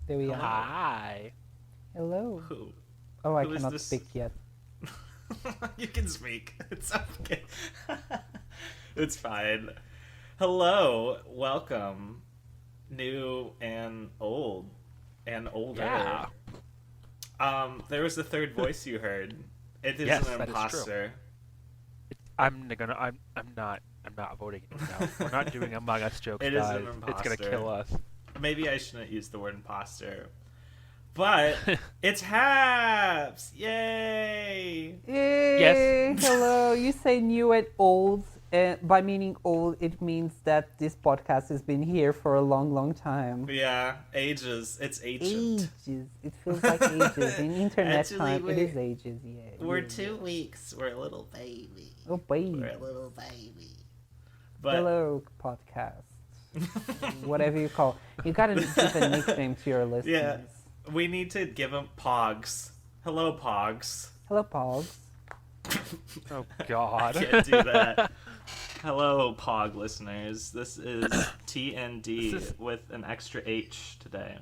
There we are. Hi. Hello. Who? Oh, I Who is cannot this? speak yet. You can speak. It's okay. It's fine. Hello, welcome, new and old and older. Yeah. There was a third voice you heard. It is Yes, an that is true. imposter. I'm not voting. No, we're not doing Among Us jokes, It is guys. an It's gonna imposter. kill us. Maybe I shouldn't use the word imposter. But it's HAPS! Yay! Yay! Yes. Hello. You say new and old. By meaning old, it means that this podcast has been here for a long, long time. Yeah, ages. It's ancient. Ages. It feels like ages. In internet Actually, time, it we're- is ages. Yeah. We're yeah. 2 weeks. We're a little baby. Oh, baby. We're a little baby. But Hello, podcast. Whatever you call. You gotta give a nickname to your listeners. Yeah. We need to give them Pogs. Hello, Pogs. Hello, Pogs. Oh God. I can't do that. Hello, Pog listeners. This is TnD This is- with an extra H today.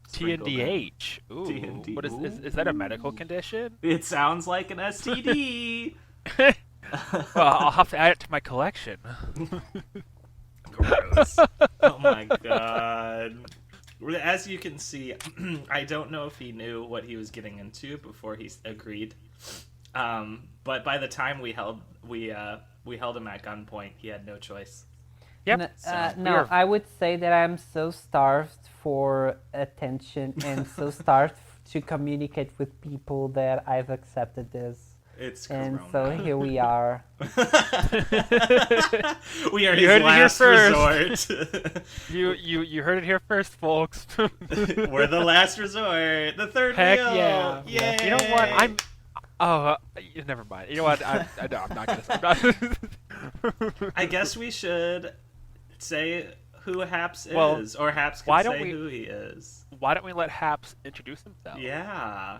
Sprinkled in. TNDH. Ooh. TND. What is that a medical condition? It sounds like an STD. Well, I'll have to add it to my collection. Gross. Oh my god. As you can see, I don't know if he knew what he was getting into before he agreed. But by the time we held him at gunpoint, he had no choice. Yep. No, are- I would say that I'm so starved for attention and so starved to communicate with people that I've accepted this. It's And Corona. so here we are. We are You his heard it here last first. resort. You heard it here first, folks. We're the last resort. The third Heck wheel. yeah. Yay. You know what? Never mind. You know what? No, I'm not gonna. I guess we should say who HAPS Well, is, or HAPS why can don't say we- who he is. Why don't we let HAPS introduce himself? Yeah.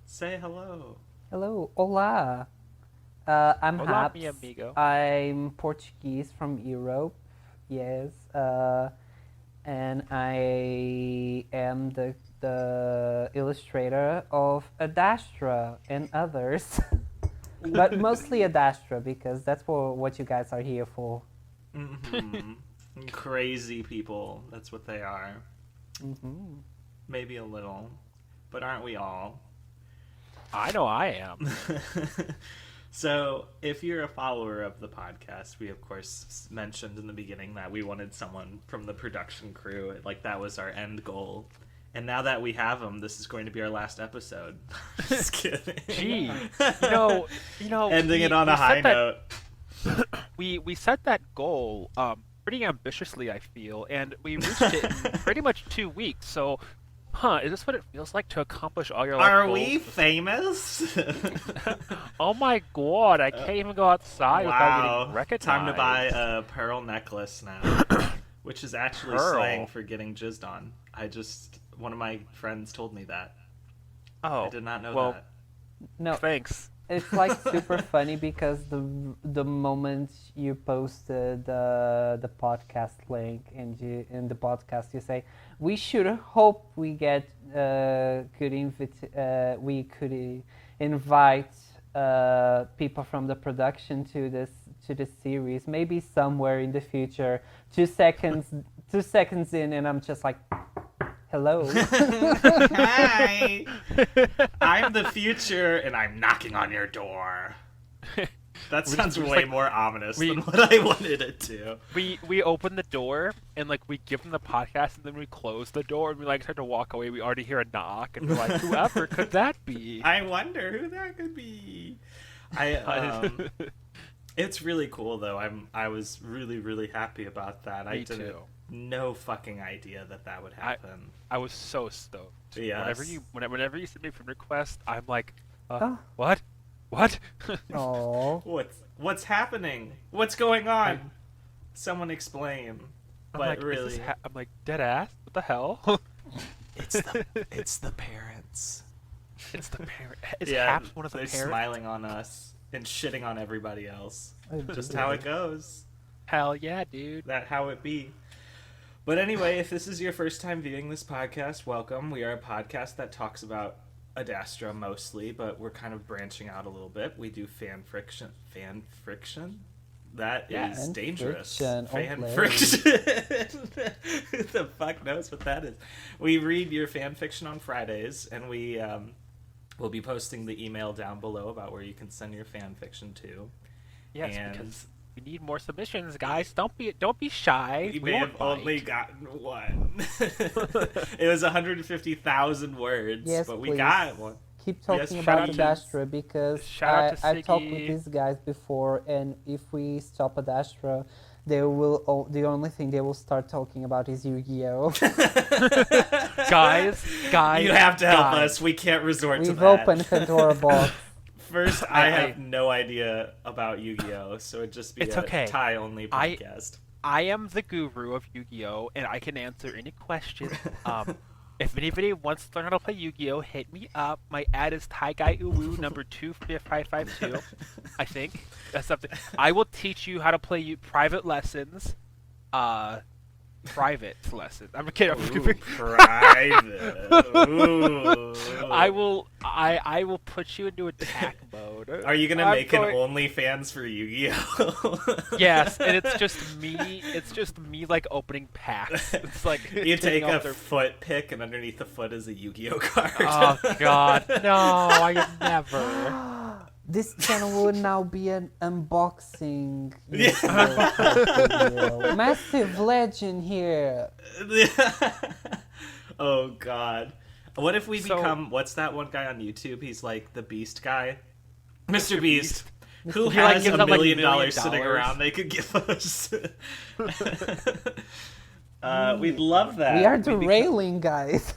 Say hello. Hello, hola. I'm Hola, Haps. mi amigo. I'm Portuguese from Europe. Yes. And I am the illustrator of Adastra and others. But mostly Adastra because that's what you guys are here for. Hmm Crazy people. That's what they are. Hmm Maybe a little. But aren't we all? I know I am. So, if you're a follower of the podcast, we of course mentioned in the beginning that we wanted someone from the production crew. Like, that was our end goal. And now that we have them, this is going to be our last episode. Just kidding. Gee, you know. Ending we- it on we a high set that- note. We set that goal pretty ambitiously, I feel, and we reached it in pretty much 2 weeks. So, is this what it feels like to accomplish all your life Are goals? we famous? Oh my god! I can't even go outside without getting recognized. Time to buy a pearl necklace now, which is actually Pearl? slang for getting jizzed on. One of my friends told me that. Oh, I did not know well, that. No, thanks. it's like super funny because the moment you posted the podcast link and in the podcast you say we should hope we get we could invite people from the production to this series maybe somewhere in the future. 2 seconds in and I'm just like hello. Hi, I'm the future, and I'm knocking on your door. That sounds just way like- more ominous we- than what I wanted it to. We open the door and like we give them the podcast and then we close the door and we like start to walk away. We already hear a knock and we're like, whoever could that be? I wonder who that could be. It's really cool though. I was really happy about that. I Me didn't too. no fucking idea that would happen. I was so stoked. Yes. Whenever you send me a friend request, I'm like, Oh. what? What? Oh. What's happening? What's going on? Someone explain. I'm But like, really, I'm like, dead ass? What the hell? it's the parents. It's the parent. Is Yeah, HAPS one of the they're parents? smiling on us and shitting on everybody else. Oh, Just dear. how it goes. Hell yeah, dude. That how it be. But anyway, if this is your first time viewing this podcast, welcome. We are a podcast that talks about Adastra mostly, but we're kind of branching out a little bit. We do fan friction. Fan friction? That is Fan dangerous. friction. Fan Oh, friction. Who the fuck knows what that is? We read your fan fiction on Fridays, and we will be posting the email down below about where you can send your fan fiction to. Yes, And because we need more submissions, guys. Don't be shy. we We may won't have only bite. gotten one. It was 150,000 words, Yes, but we please. got one. Keep talking Yes, about shout out to- Adastra because shout out to I've talked with Siggy. these guys before, and if we stop Adastra, they will. The only thing they will start talking about is Yu-Gi-Oh. guys, You have to help guys. us. We can't resort to We've that. opened Pandora box. First, I I- have no idea about Yu-Gi-Oh, so it'd just be It's a okay. Thai-only I- podcast. I am the guru of Yu-Gi-Oh, and I can answer any question. If anybody wants to learn how to play Yu-Gi-Oh, hit me up. My ad is TaiGuyUwu number 2552. I think that's something. I will teach you how to play private lessons. Private lessons. I'm kidding. Ooh, private. Ooh. I will put you into attack mode. Are you gonna I'm make an going- OnlyFans for Yu-Gi-Oh? Yes, and it's just me. It's just me like opening packs. It's like You take taking a off their- foot pick, and underneath the foot is a Yu-Gi-Oh card. Oh God, no! I would never. This channel will now be an unboxing Yeah. video. Massive legend here. Oh God! What if we So- become? What's that one guy on YouTube? He's like the Beast guy, Mr. Beast. Who He, like, has gives $1 out, like, million $1 million sitting around they could give us? We'd love that. We are We'd become- derailing, guys.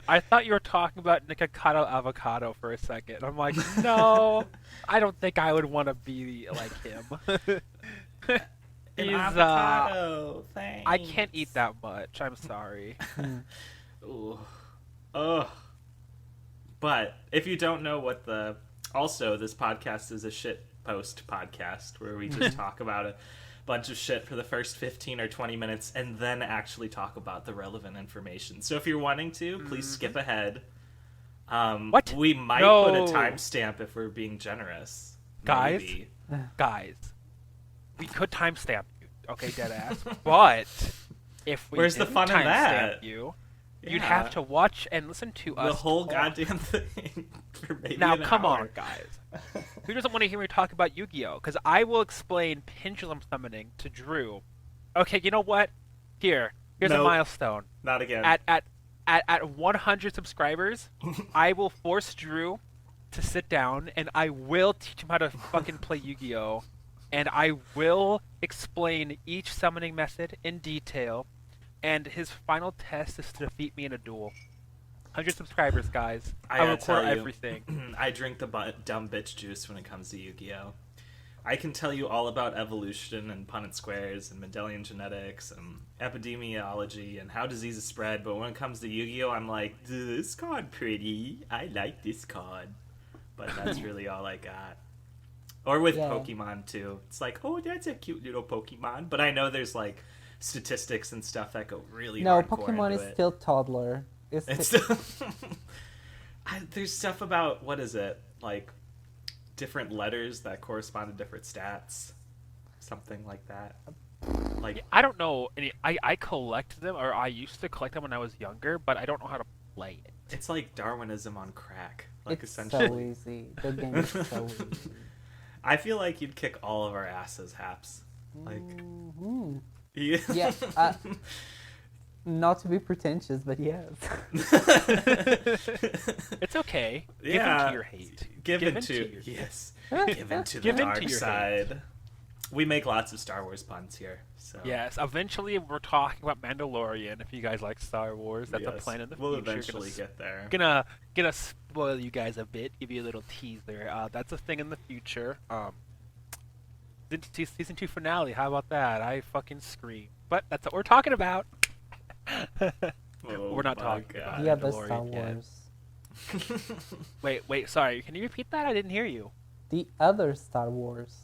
I thought you were talking about Nikocado Avocado for a second. I'm like, no, I don't think I would want to be like him. An He's avocado. I can't eat that much. I'm sorry. Ooh. Ugh. But if you don't know what also this podcast is a shit post podcast where we just talk about a bunch of shit for the first 15 or 20 minutes and then actually talk about the relevant information. So if you're wanting to, please skip ahead. What? We might No. put a timestamp if we're being generous. Guys? Maybe. Guys, we could timestamp you, okay, deadass. But if we Where's the didn't fun in that? timestamp you, you'd Yeah. have to watch and listen to The us whole talk. goddamn thing for maybe Now, an come hour. on, guys. Who doesn't want to hear me talk about Yu-Gi-Oh? Because I will explain pendulum summoning to Drew. Okay, you know what? Here's a Nope. milestone. Not again. At 100 subscribers, I will force Drew to sit down, and I will teach him how to fucking play Yu-Gi-Oh! And I will explain each summoning method in detail, and his final test is to defeat me in a duel. 100 subscribers, guys. I I'll gotta record tell you, everything. I drink the dumb bitch juice when it comes to Yu-Gi-Oh! I can tell you all about evolution and Punnett squares and Mendelian genetics and epidemiology and how diseases spread, but when it comes to Yu-Gi-Oh! I'm like, this card pretty. I like this card. But that's really all I got. Or with Yeah. Pokemon, too. It's like, oh, that's a cute little Pokemon. But I know there's, like, statistics and stuff that go really No, hardcore Pokemon into is it. still toddler. It's there's stuff about what is it like different letters that correspond to different stats, something like that. Like I don't know any. I collect them, or I used to collect them when I was younger, but I don't know how to play it. it's like Darwinism on crack. Like It's essentially, so easy. The game is so easy. I feel like you'd kick all of our asses, Haps. Like, Mhm. yeah. Yeah, not to be pretentious, but yes. It's okay. Give Yeah. into your hate. Give Give into into your yes. Give into the Give into dark your hate. side. We make lots of Star Wars puns here. So Yes, eventually we're talking about Mandalorian. If you guys like Star Wars, that's a yes, plan in the we'll future. eventually get there. Gonna spoil you guys a bit. Give you a little teaser. That's a thing in the future. Season 2 finale. How about that? I fucking scream. But that's what we're talking about. Oh We're not my talking God. about Yeah, the Mandalorian Star yet. Wars. Wait. Sorry. Can you repeat that? I didn't hear you. The other Star Wars.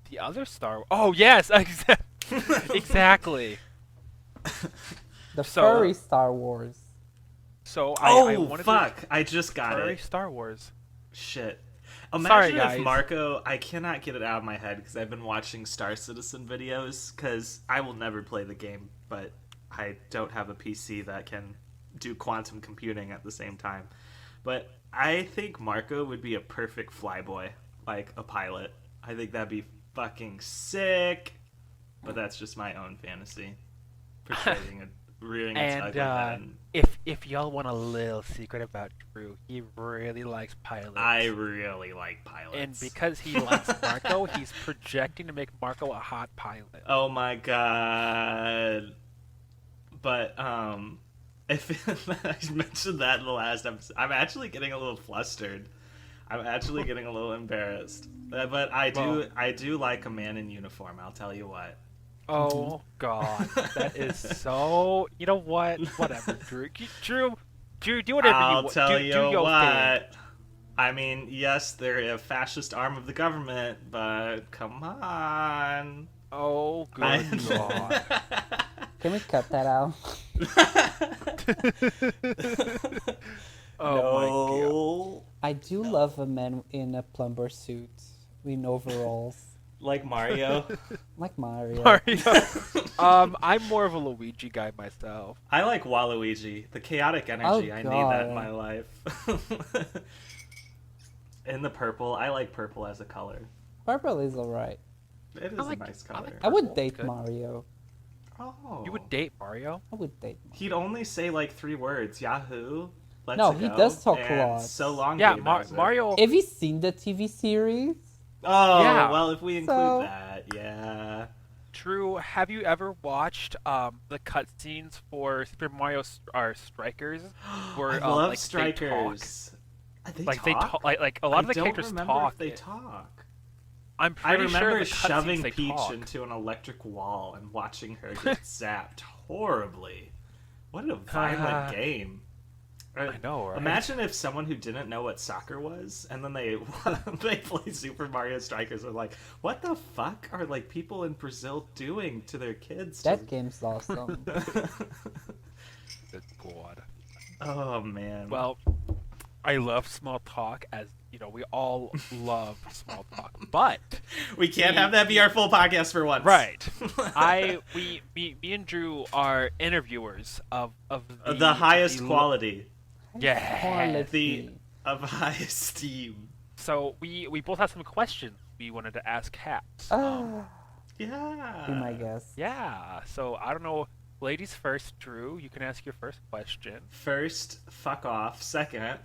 The other Star. Oh yes, exactly. Exactly. The So- furry Star Wars. So I Oh, wanted fuck. I just got furry it. Star Wars. Shit. Sorry, Imagine guys. if Marco, I cannot get it out of my head because I've been watching Star Citizen videos because I will never play the game, but I don't have a PC that can do quantum computing at the same time. But I think Marco would be a perfect flyboy, like a pilot. I think that'd be fucking sick. But that's just my own fantasy. Portraying rearing its ugly head. And if y'all want a little secret about Drew, he really likes pilots. I really like pilots. And because he likes Marco, he's projecting to make Marco a hot pilot. Oh my god. But if I mentioned that in the last episode, I'm actually getting a little flustered. I'm actually getting a little embarrassed. But I do like a man in uniform, I'll tell you what. Oh God, that is so. You know what? Whatever, Drew. Drew, do whatever you I'll want. tell do you your what. thing. I mean, yes, they're a fascist arm of the government, but come on. Oh good God. Can we cut that out? Oh my God. No. I do love a man in a plumber suit, in overalls, Like Mario. like Mario. Mario. I'm more of a Luigi guy myself. I like Waluigi. The chaotic energy. Oh, I need that in God. my life. In the purple. I like purple as a color. Purple is alright. It is like- a nice I like color. I would Purple, date good. Mario. Oh. You would date Mario? I would date Mario. He'd only say like 3 words. Yahoo. Let's No, he go, does talk a and lot. So long. Yeah, Gay Bowser. Mario. Have you seen the TV series? Oh, Yeah. well, if we include So- that, yeah. Drew, have you ever watched the cutscenes for Super Mario Strikers? Where I love like, Strikers. They They talk? Like talk? like a lot of the I don't characters remember talk. if they talk. I'm I pretty sure remember in the cutscenes shoving they Peach talk. into an electric wall and watching her get zapped horribly. What a violent game. I know, right? Imagine if someone who didn't know what soccer was and then they they play Super Mario Strikers and like, what the fuck are like people in Brazil doing to their kids? That game's awesome. Good God. Oh man. Well, I love small talk, as you know, we all love small talk. But we can't have that be our full podcast for once. right, me and Drew are interviewers of The highest the- quality. Yeah. Quality. Of high esteem. So we both have some questions we wanted to ask HAPS. Ah, Yeah. be my guest. Yeah. So I don't know. Ladies first, Drew. You can ask your first question. First, fuck off. Second,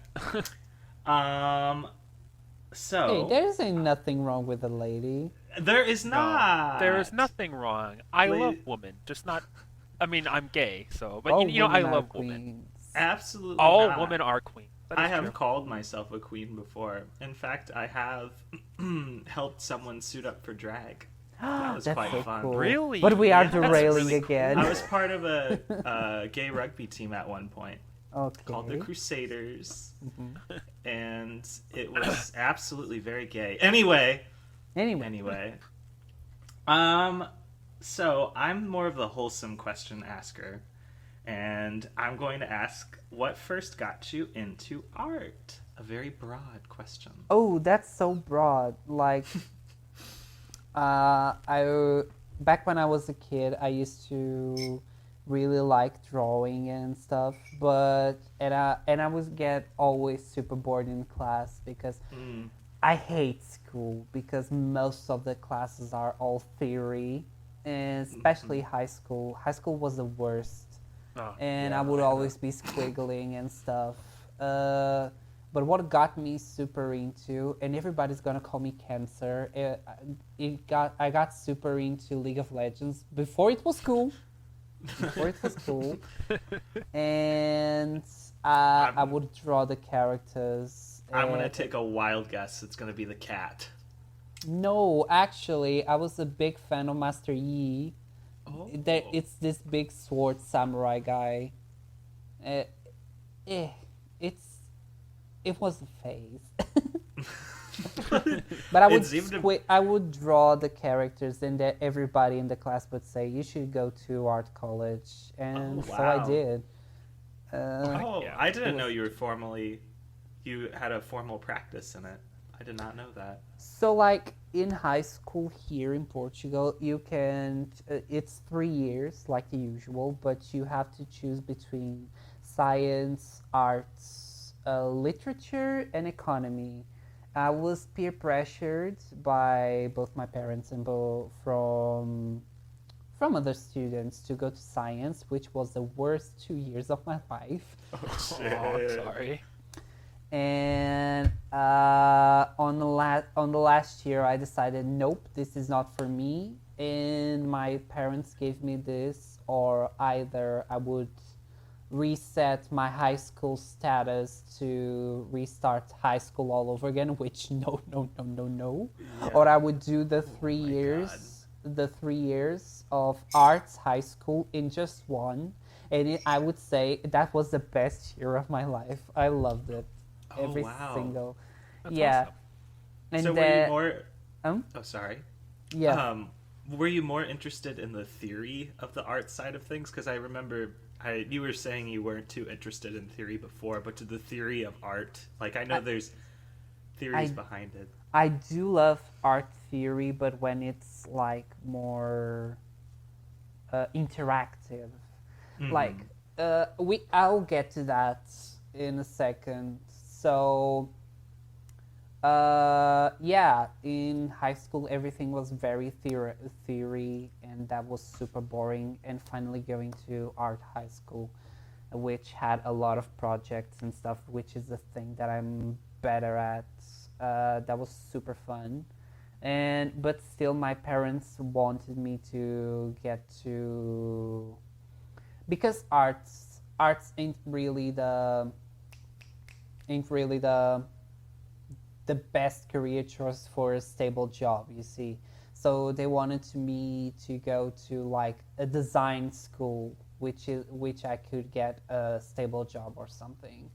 so Hey, there's ain't nothing wrong with a lady. there is not. There is nothing wrong. I Lady- love women, just not. I mean, I'm gay, so but All you know, I women are love women. queens. Absolutely. All not. women are queens. That I is have true. called myself a queen before. In fact, I have helped someone suit up for drag. That was That's quite so fun. cool. Really? But we are Yeah, that's derailing really cool. again. I was part of a gay rugby team at one point Okay. called the Crusaders, Mhm. and it was absolutely very gay. Anyway. Anyway. So I'm more of the wholesome question asker, and I'm going to ask, what first got you into art? A very broad question. Oh, that's so broad. Like, I back when I was a kid, I used to really like drawing and stuff, but I would get always super bored in class because Mm. I hate school because most of the classes are all theory, and especially high school. High school was the worst, Oh, and yeah, I would I know. always be squiggling and stuff. But what got me super into, and everybody's gonna call me Cancer, I got super into League of Legends before it was cool. And I would draw the characters. I'm going to and- take a wild guess. It's going to be the cat. No, actually, I was a big fan of Master Yi. Oh. It's this big sword samurai guy. It was a phase. But I would draw the characters, and that everybody in the class would say you should go to art college, and so I did. I didn't know you had a formal practice in it. I did not know that. So, like, in high school here in Portugal, you can, it's 3 years, like the usual, but you have to choose between science, arts, literature, and economy. I was peer pressured by both my parents and from other students to go to science, which was the worst 2 years of my life. Oh, shit. I'm sorry. And on the last year, I decided, nope, this is not for me. And my parents gave me this, or either I would reset my high school status to restart high school all over again, which no. Yeah. Or I would do the 3 my years, the 3 years of arts high school in just one. And I would say that was the best year of my life. I loved it. Every single. That's yeah. awesome. And so were you more? Oh, sorry. Yeah. Were you more interested in the theory of the art side of things? Because I remember you were saying you weren't too interested in theory before, but to the theory of art, like I know there's theories behind it. I do love art theory, but when it's like more interactive, like I'll get to that in a second. So, yeah, in high school everything was very theory, and that was super boring. And finally going to art high school, which had a lot of projects and stuff, which is the thing that I'm better at. That was super fun, but still my parents wanted me to get to, because arts ain't really the best career choice for a stable job, you see. So they wanted me to go to like a design school, which I could get a stable job or something.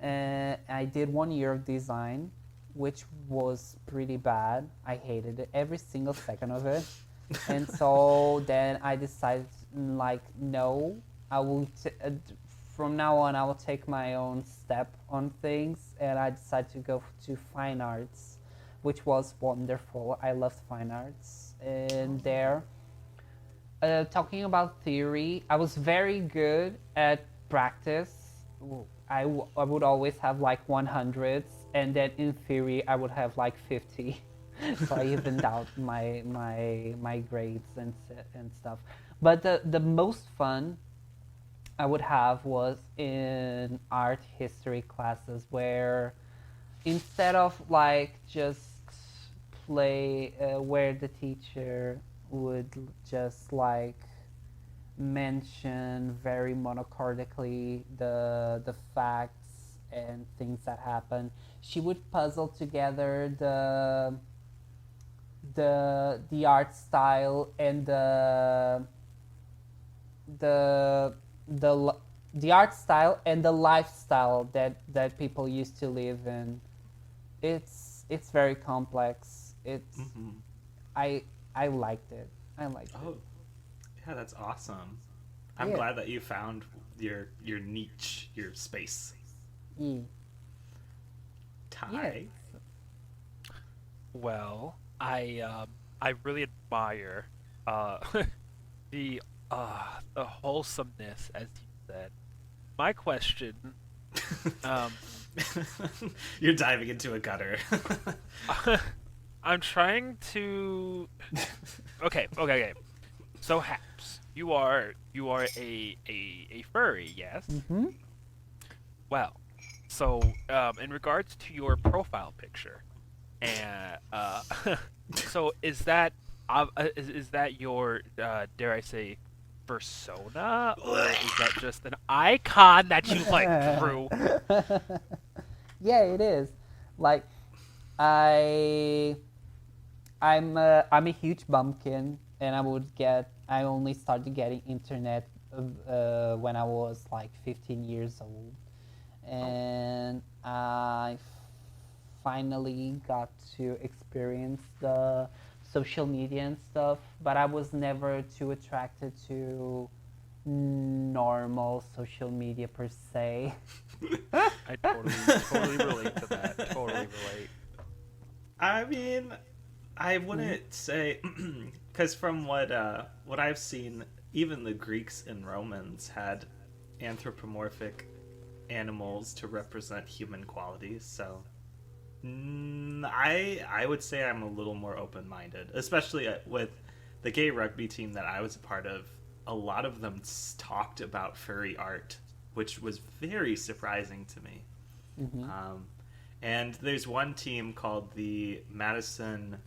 I did 1 year of design, which was pretty bad. I hated it, every single second of it. And so then I decided, like, no, I will from now on I will take my own step on things, and I decided to go to fine arts, which was wonderful. I loved fine arts. And there, talking about theory, I was very good at practice. I would always have like 100s, and then in theory I would have like 50. So I evened out my grades and stuff. But the most fun I would have was in art history classes, where instead of like just play, where the teacher would just like mention very monocordically the facts and things that happen, she would puzzle together the art style and the art style and the lifestyle that people used to live in. It's very complex. I liked it. Oh, yeah, that's awesome. I'm glad that you found your niche, your space. Ty? Yes. Well, I really admire the wholesomeness, as you said. My question, You're diving into a gutter. I'm trying to. Okay. So HAPS, you are a furry, yes? Mm-hmm. Well, so in regards to your profile picture, and so is that your dare I say persona, or is that just an icon that you like drew? Yeah, it is. Like, I'm a huge bumpkin, and I only started getting internet when I was like 15 years old, and I finally got to experience the social media and stuff, but I was never too attracted to normal social media per se. I totally relate to that. Totally relate. I mean, I wouldn't say, because from what I've seen, even the Greeks and Romans had anthropomorphic animals to represent human qualities. So, I would say I'm a little more open-minded, especially with the gay rugby team that I was a part of. A lot of them talked about furry art, which was very surprising to me. And there's one team called the Madison.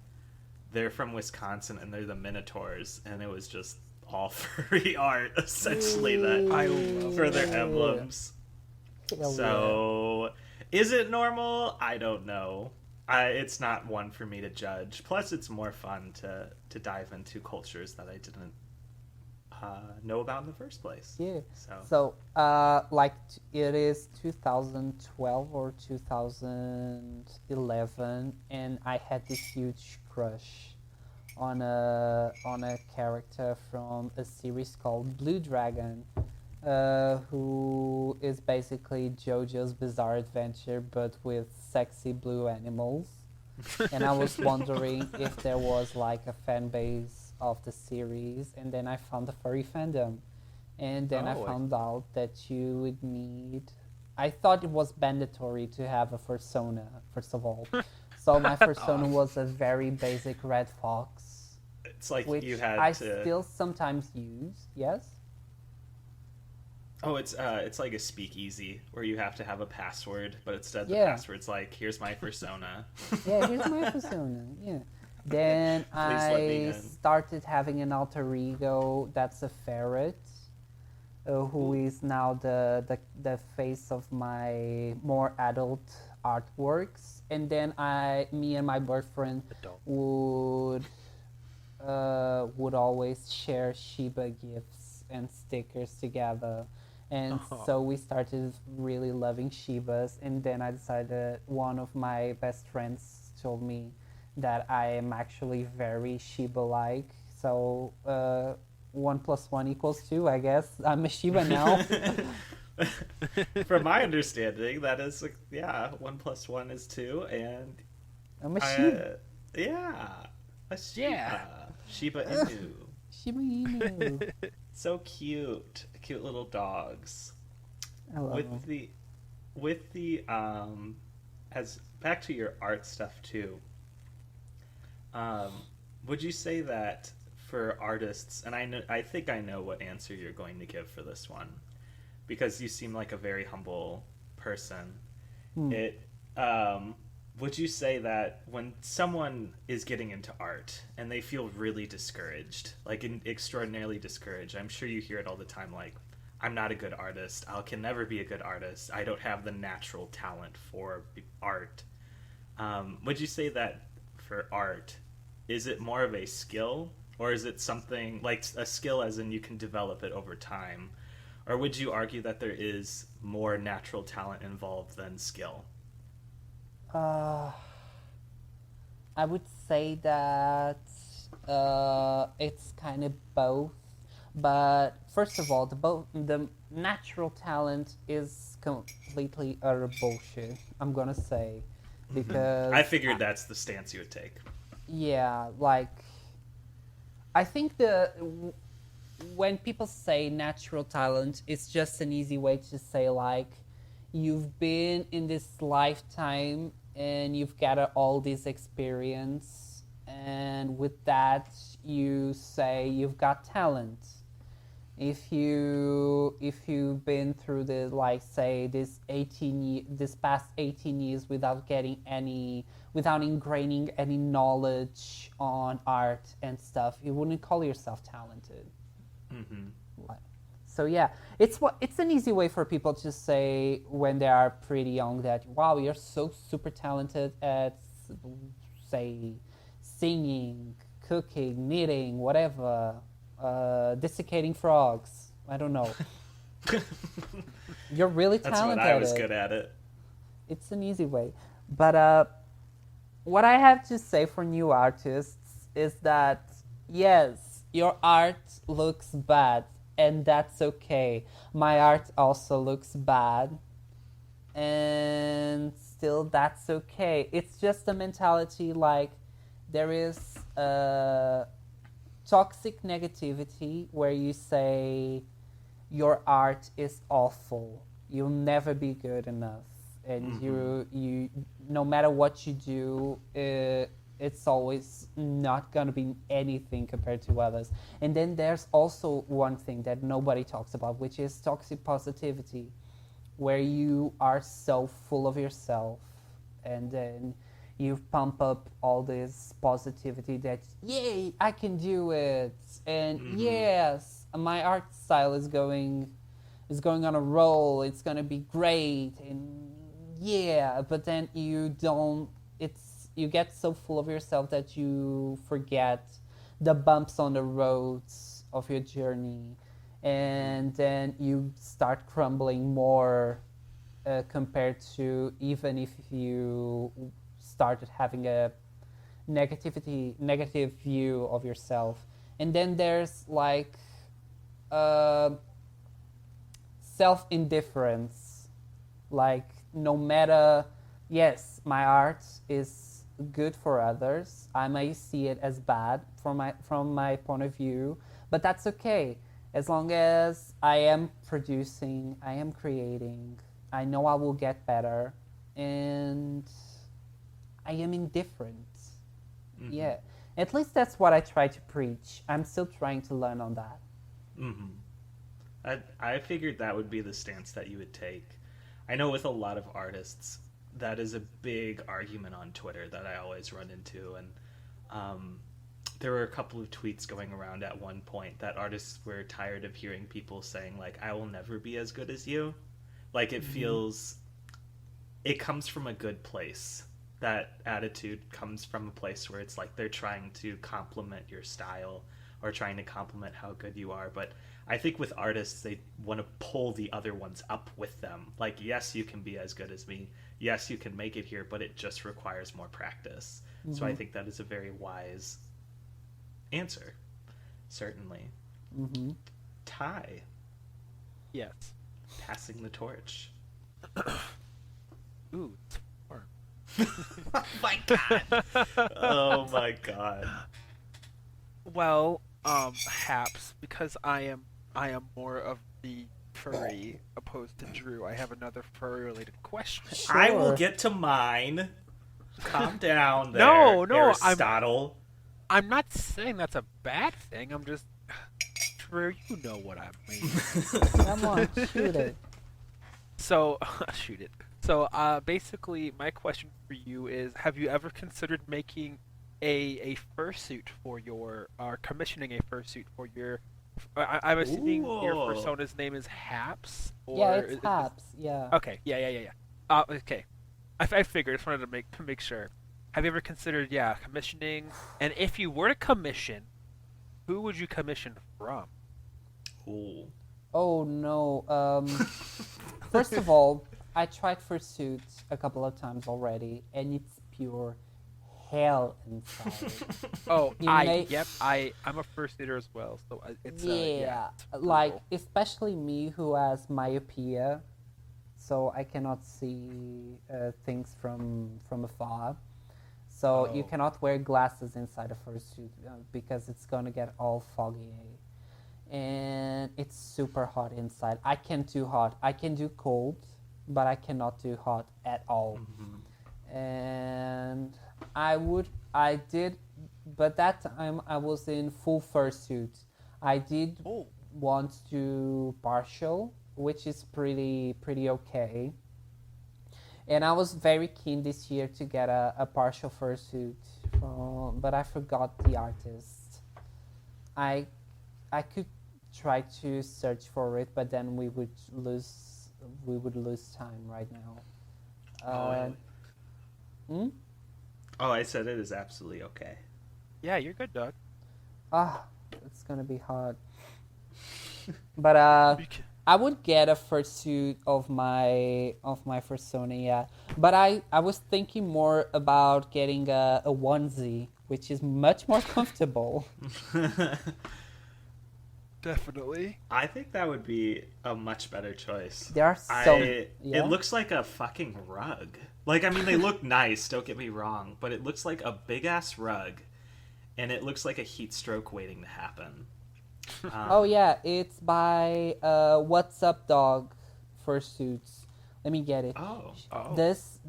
They're from Wisconsin, and they're the Minotaurs, and it was just all furry art, essentially, that I love for their emblems. So, is it normal? I don't know. It's not one for me to judge. Plus, it's more fun to dive into cultures that I didn't know about in the first place. Yeah. So like it is 2012 or 2011, and I had this huge crush on a character from a series called Blue Dragon, who is basically JoJo's Bizarre Adventure but with sexy blue animals. And I was wondering if there was like a fan base of the series, and then I found the furry fandom, and then I found out that you would need. I thought it was mandatory to have a fursona, first of all. So my fursona was a very basic red fox. It's like which you had I to. still sometimes use. Yes. Oh, it's like a speakeasy where you have to have a password, but instead the Yeah. password's like, "Here's my fursona." Yeah, here's my persona. Yeah. Then Please let me I in. started having an alter ego that's a ferret, who is now the face of my more adult artworks. And then me and my boyfriend Adult. would always share Shiba gifts and stickers together. And so we started really loving Shibas. And then I decided, one of my best friends told me that I am actually very Shiba-like. So 1 + 1 = 2, I guess. I'm a Shiba now. From my understanding, that is, 1 + 1 is 2, and I'm a Shiba. a Shiba. Yeah. Shiba Inu. Shiba Inu. So cute little dogs. I love them. With the as back to your art stuff too. Would you say that for artists, and I think I know what answer you're going to give for this one, because you seem like a very humble person. Would you say that when someone is getting into art and they feel really discouraged, like extraordinarily discouraged, I'm sure you hear it all the time, like, I'm not a good artist, I can never be a good artist, I don't have the natural talent for art. Would you say that for art, is it more of a skill, or is it something like a skill as in you can develop it over time? Or would you argue that there is more natural talent involved than skill? I would say that it's kind of both. But first of all, the natural talent is completely utter bullshit, I'm gonna say. Because I figured that's the stance you would take. Yeah, like, I think when people say natural talent, it's just an easy way to say, like, you've been in this lifetime and you've gathered all this experience, and with that you say you've got talent. If you've been through the, like, say, this past 18 years without ingraining any knowledge on art and stuff, you wouldn't call yourself talented. So yeah, it's an easy way for people to say when they are pretty young that, wow, you're so super talented at, say, singing, cooking, knitting, whatever, desiccating frogs. I don't know. You're really talented. That's what I was good at it. It's an easy way. But what I have to say for new artists is that yes, your art looks bad, and that's okay. My art also looks bad, and still that's okay. It's just a mentality like there is toxic negativity where you say your art is awful. You'll never be good enough, and you no matter what you do, it's always not gonna be anything compared to others. And then there's also one thing that nobody talks about, which is toxic positivity, where you are so full of yourself, and then you pump up all this positivity that yay, I can do it, and yes, my art style is going on a roll, it's gonna be great, and yeah, but then you get so full of yourself that you forget the bumps on the roads of your journey, and then you start crumbling more compared to even if you started having a negative view of yourself. And then there's like self-indifference, like no matter, yes, my art is good for others, I may see it as bad from my point of view, but that's okay as long as I am producing, I am creating, I know I will get better, and I am indifferent. Yeah, at least that's what I try to preach. I'm still trying to learn on that. I figured that would be the stance that you would take. I know with a lot of artists, that is a big argument on Twitter that I always run into. And there were a couple of tweets going around at one point that artists were tired of hearing people saying, like, I will never be as good as you. Like, it feels... It comes from a good place. That attitude comes from a place where it's like they're trying to compliment your style or trying to compliment how good you are. But I think with artists, they want to pull the other ones up with them. Like, yes, you can be as good as me. Yes, you can make it here, but it just requires more practice. So I think that is a very wise answer, certainly. Ty. Yes. Passing the torch. Ooh, it's warm. Oh my god. Oh my god. Well, HAPS, because I am more of the furry opposed to Drew. I have another furry related question. Sure. I will get to mine. Calm down there, No, Aristotle. I'm not saying that's a bad thing. I'm just Drew, you know what I mean. Come on, shoot it. So, shoot it. So, basically, my question for you is: have you ever considered making a fursuit for your, or commissioning a fursuit for your? I'm assuming your persona's name is HAPS. Or Yeah, it's HAPS. Yeah. Okay. Yeah. Okay. I figured. I just wanted to make sure. Have you ever considered, commissioning? And if you were to commission, who would you commission from? Ooh. Oh no. First of all, I tried fursuit a couple of times already, and it's pure hell inside. Oh, You I'm a fursuiter as well, so it's it's like brutal. especially me who has myopia, so I cannot see things from afar. So you Oh. cannot wear glasses inside a fursuit because it's gonna get all foggy. And it's super hot inside. I can't do hot. I can do cold, but I cannot do hot at all. And I did, but that time I was in full fursuit. I did want to partial, which is pretty okay. And I was very keen this year to get a partial fursuit, but I forgot the artist. I could try to search for it, but then we would lose time right now. Oh, I said it is absolutely okay. Yeah, you're good, dog. It's gonna be hard. But I would get a fursuit of my fursona, yeah. But I was thinking more about getting a onesie, which is much more comfortable. Definitely. I think that would be a much better choice. There are so yeah. It looks like a fucking rug. Like, I mean, they look nice, don't get me wrong, but it looks like a big-ass rug, and it looks like a heat stroke waiting to happen. Oh yeah, it's by What's Up Dog fursuits. Let me get it. Oh. This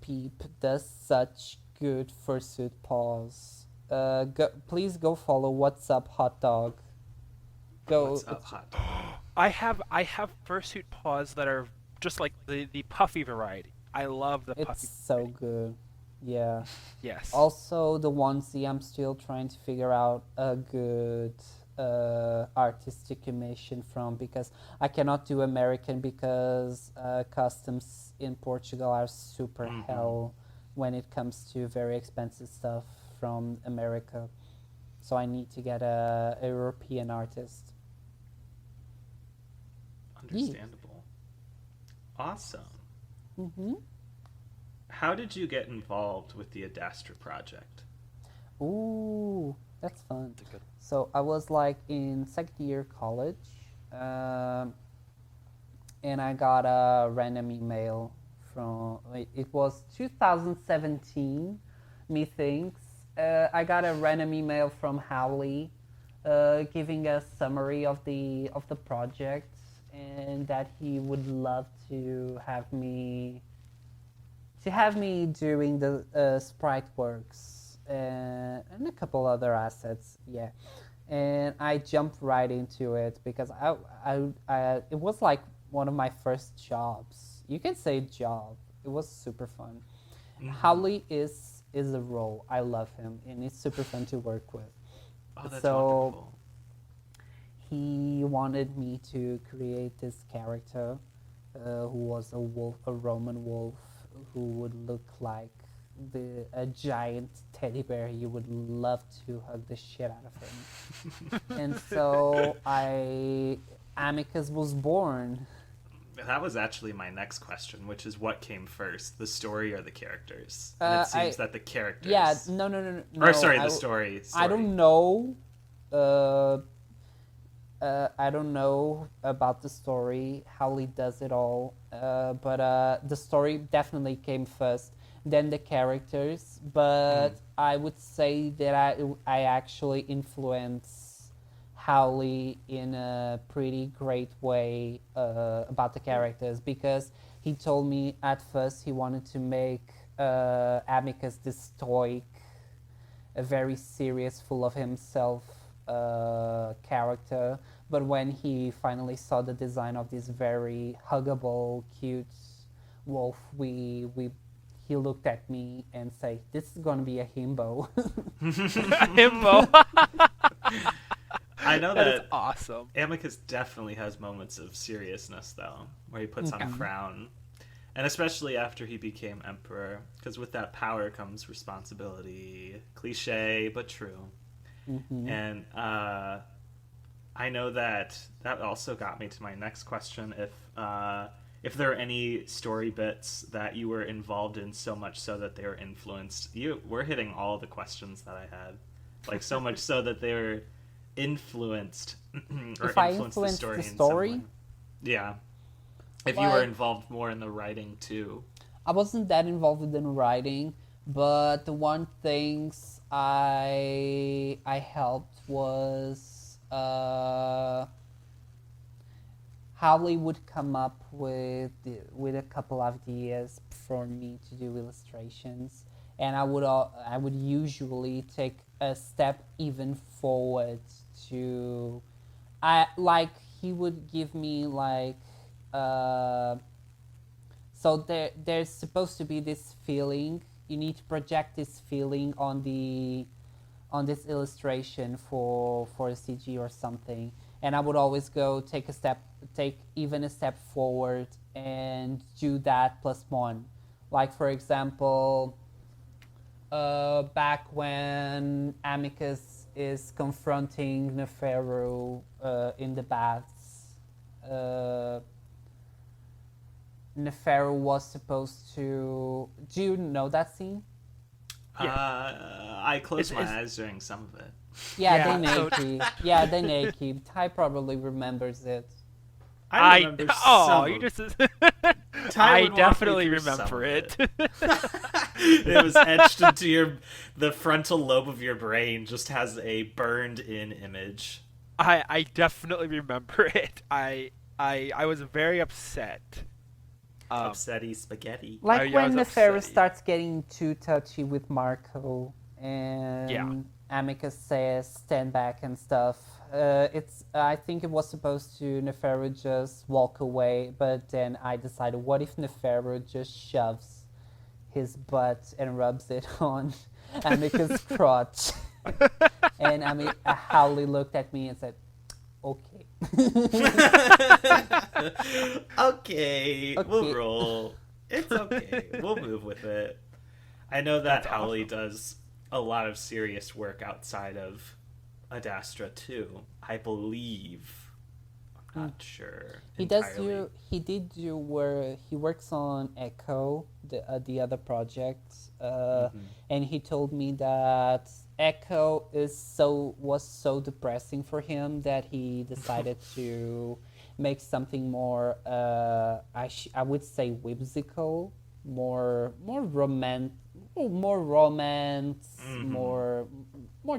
peep does such good fursuit paws. Please go follow What's Up Hot Dog. Go. What's up, hot dog? I have fursuit paws that are just like the puffy variety. I love the puffy. It's so variety. good. Yeah. Yes. Also, the onesie, I'm still trying to figure out a good artistic commission from, because I cannot do American because customs in Portugal are super hell when it comes to very expensive stuff from America. So I need to get a European artist. Understandable. Awesome. Mm-hmm. How did you get involved with the Adastra project? Ooh, that's fun. That's a good- So I was like in second year college, and I got a random email from, it was 2017, methinks. I got a random email from Howley, giving a summary of the project, and that he would love to have me doing the sprite works and a couple other assets, yeah. And I jumped right into it because I it was like one of my first jobs. You can say job. It was super fun. Howley is a role. I love him, and it's super fun to work with. Oh, that's So wonderful. he wanted me to create this character who was a wolf, a Roman wolf, who would look like a giant teddy bear. You would love to hug the shit out of him. And so Amicus was born. That was actually my next question, which is what came first, the story or the characters? And it seems that the characters. Yeah, no. Or sorry, the story. I don't know. I don't know about the story, how he does it all, but the story definitely came first, then the characters. But I would say that I actually influence Howley in a pretty great way about the characters, because he told me at first he wanted to make Amicus this stoic, a very serious, full of himself character. But when he finally saw the design of this very huggable, cute wolf, he looked at me and said, "This is gonna be a himbo." Himbo. I know That is that awesome. Amicus definitely has moments of seriousness, though, where he puts on a frown. And especially after he became emperor, because with that power comes responsibility. Cliche, but true. And I know that also got me to my next question. If there are any story bits that you were involved in so much so that they were influenced. We're hitting all the questions that I had. Like, so much so that they were influenced or If I influenced the story the in some story? way. Yeah. If you were involved more in the writing too. I wasn't that involved in writing, but the one things I helped was Howley would come up with a couple of ideas for me to do illustrations, and I would usually take a step even forward to, he would give me so there's supposed to be this feeling. You need to project this feeling on this illustration for a CG or something. And I would always take even a step forward and do that plus one. Like, for example, back when Amicus is confronting Neferu in the baths, Neferu was supposed to. Do you know that scene? I closed my Is- eyes during some of it. Yeah, Yeah, so- they naked. Ty probably remembers it. I remember some. you just. Ty I would walk me definitely through some remember of it. It was etched into the frontal lobe of your brain. Just has a burned-in image. I definitely remember it. I was very upset. Upsetty spaghetti. Like yeah, I when was Neferu upset. starts getting too touchy with Marco, and Yeah. Amicus says stand back and stuff. I think it was supposed to Neferu just walk away, but then I decided, what if Neferu just shoves his butt and rubs it on Amicus' crotch? And Howley looked at me and said, okay. Okay, we'll Okay. roll. It's okay. We'll move with it. I know that That's Howley awesome. does a lot of serious work outside of Adastra too. I believe. I'm not sure. He did do where he works on Echo, the other project, and he told me that Echo was so depressing for him that he decided to make something more I would say whimsical, more romance, more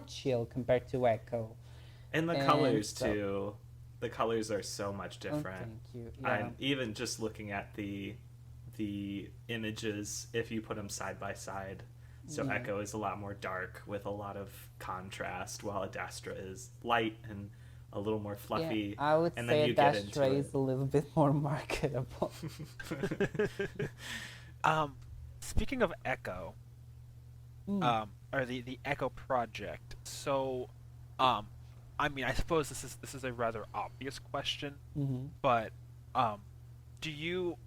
chill compared to Echo. And the And colors so- too. The colors are so much Oh, different. thank you. Yeah. I'm even just looking at the images if you put them side by side. So Yeah. Echo is a lot more dark with a lot of contrast, while Adastra is light and a little more fluffy. Yeah, I would and say then you get into Adastra is it. a little bit more marketable. Speaking of Echo, Mm. or the Echo Project. So, I mean, I suppose this is a rather obvious question, Mm-hmm. but do you?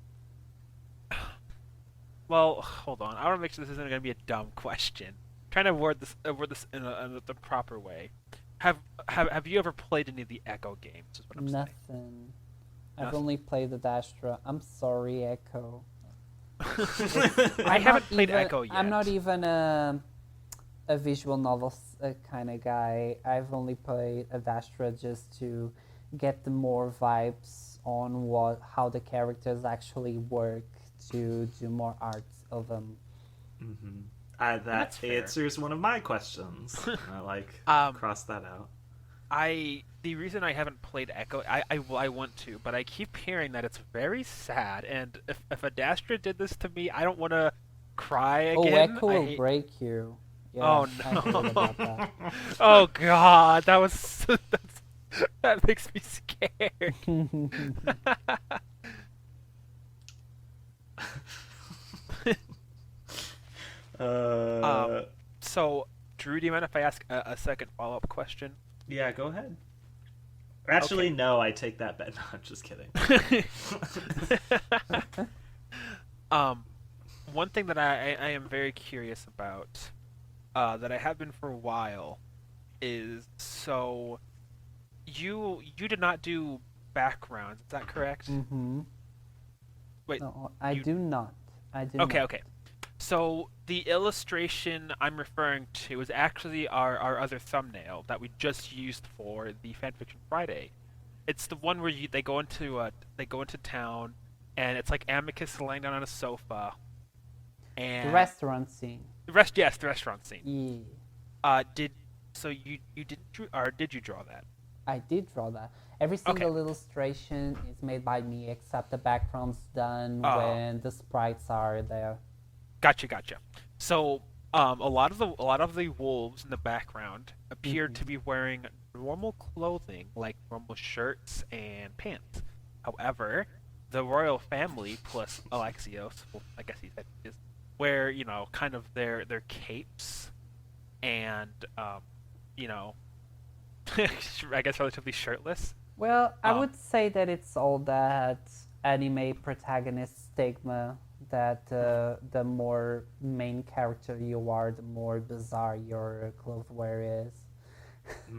Well, hold on. I want to make sure this isn't going to be a dumb question. Trying to word this in the proper way. Have you ever played any of the Echo games? Is what I'm saying. Nothing. I've Nothing. only played Adastra. I'm sorry, Echo. I I'm haven't not played even- Echo yet. I'm not even a visual novel kind of guy. I've only played Adastra just to get the more vibes on how the characters actually work, to do more art of them. That That's fair. answers one of my questions. I cross that out. The reason I haven't played Echo, I want to, but I keep hearing that it's very sad, and if Adastra did this to me, I don't want to cry Oh, again. Echo I will hate- break you. Yeah, Oh I heard about no! that. Oh god, that makes me scared. So, Drew, do you mind if I ask a second follow-up question? Yeah, go ahead. Actually, Okay. no, I take that bet. No, I'm just kidding. One thing that I am very curious about, that I have been for a while, is so you did not do backgrounds, is that correct? Mm-hmm. Wait, No, I you- do not. I do okay, not. okay. So the illustration I'm referring to is actually our other thumbnail that we just used for the Fanfiction Friday. It's the one where they go into town, and it's like Amicus lying down on a sofa, and The restaurant scene. the restaurant scene. Yeah. Did you draw that? I did draw that. Every single illustration is made by me, except the background's done Oh. when the sprites are there. Gotcha. So, a lot of the wolves in the background appear to be wearing normal clothing, like normal shirts and pants. However, the royal family plus Alexios, well, I guess he said is, wear kind of their capes, and I guess relatively shirtless. Well, I Oh. would say that it's all that anime protagonist stigma that the more main character you are, the more bizarre your clothes wear is.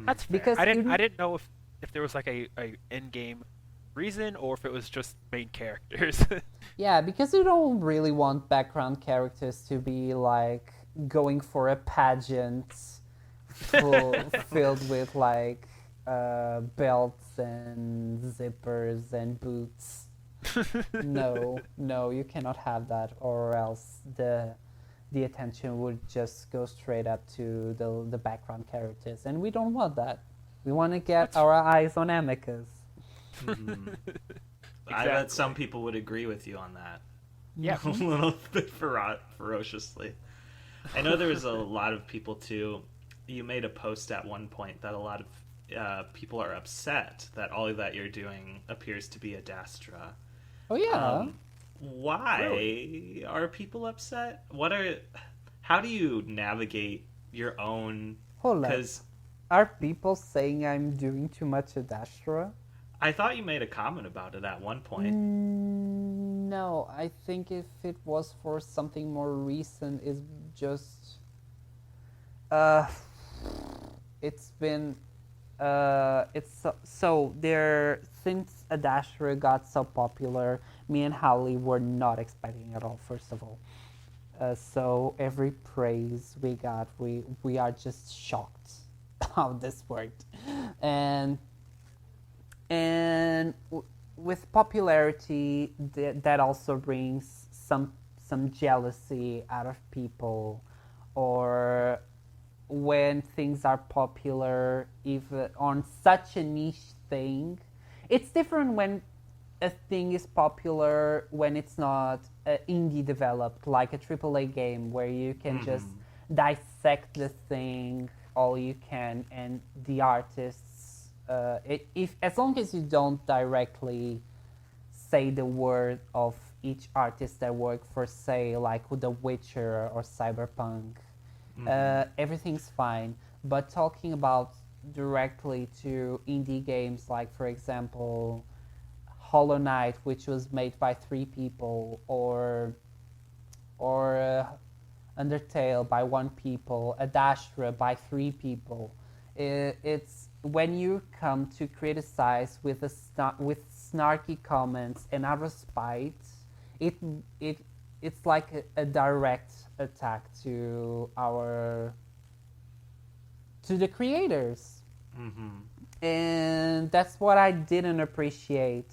That's fair. Because I you- didn't know if there was like a end game reason or if it was just main characters. Yeah, because you don't really want background characters to be like going for a pageant filled with like belts and zippers and boots. No, you cannot have that, or else the attention would just go straight up to the background characters, and we don't want that. We want to get our eyes on Amicus. Mhm. I Exactly. bet some people would agree with you on that. Yeah. A little bit ferociously. I know there was a lot of people too. You made a post at one point that a lot of people are upset that all that you're doing appears to be Adastra. Oh yeah. Why are people upset? How do you navigate your own? Hold up. Because Are people saying I'm doing too much Adastra? I thought you made a comment about it at one point. No, I think if it was for something more recent, it's just it's been so there since Adastra got so popular, me and Holly were not expecting it at all. First of all, so every praise we got, we are just shocked how this worked, and with popularity, that also brings some jealousy out of people, or when things are popular, if on such a niche thing, it's different when a thing is popular when it's not indie developed, like a AAA game where you can just dissect the thing all you can, and the artists, if as long as you don't directly say the word of each artist that worked for, say, like The Witcher or Cyberpunk, everything's fine. But talking about directly to indie games, like for example Hollow Knight, which was made by 3 people, or Undertale by 1 people, Adastra by 3 people. It's when you come to criticize with with snarky comments and out of spite, it's like a direct attack to the creators, and that's what I didn't appreciate,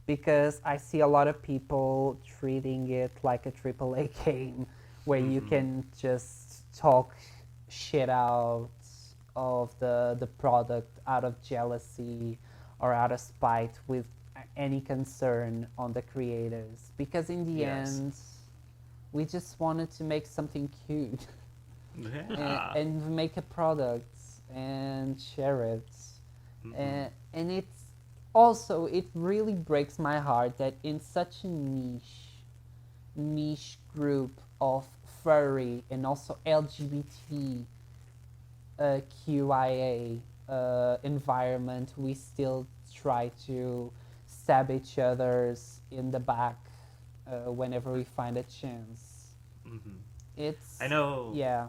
because I see a lot of people treating it like a AAA game where you can just talk shit out of the product out of jealousy or out of spite with any concern on the creators, because in the end we just wanted to make something cute and make a product and share it. And it's also, it really breaks my heart that in such a niche group of furry and also LGBT QIA environment, we still try to stab each other's in the back whenever we find a chance. It's I know. Yeah.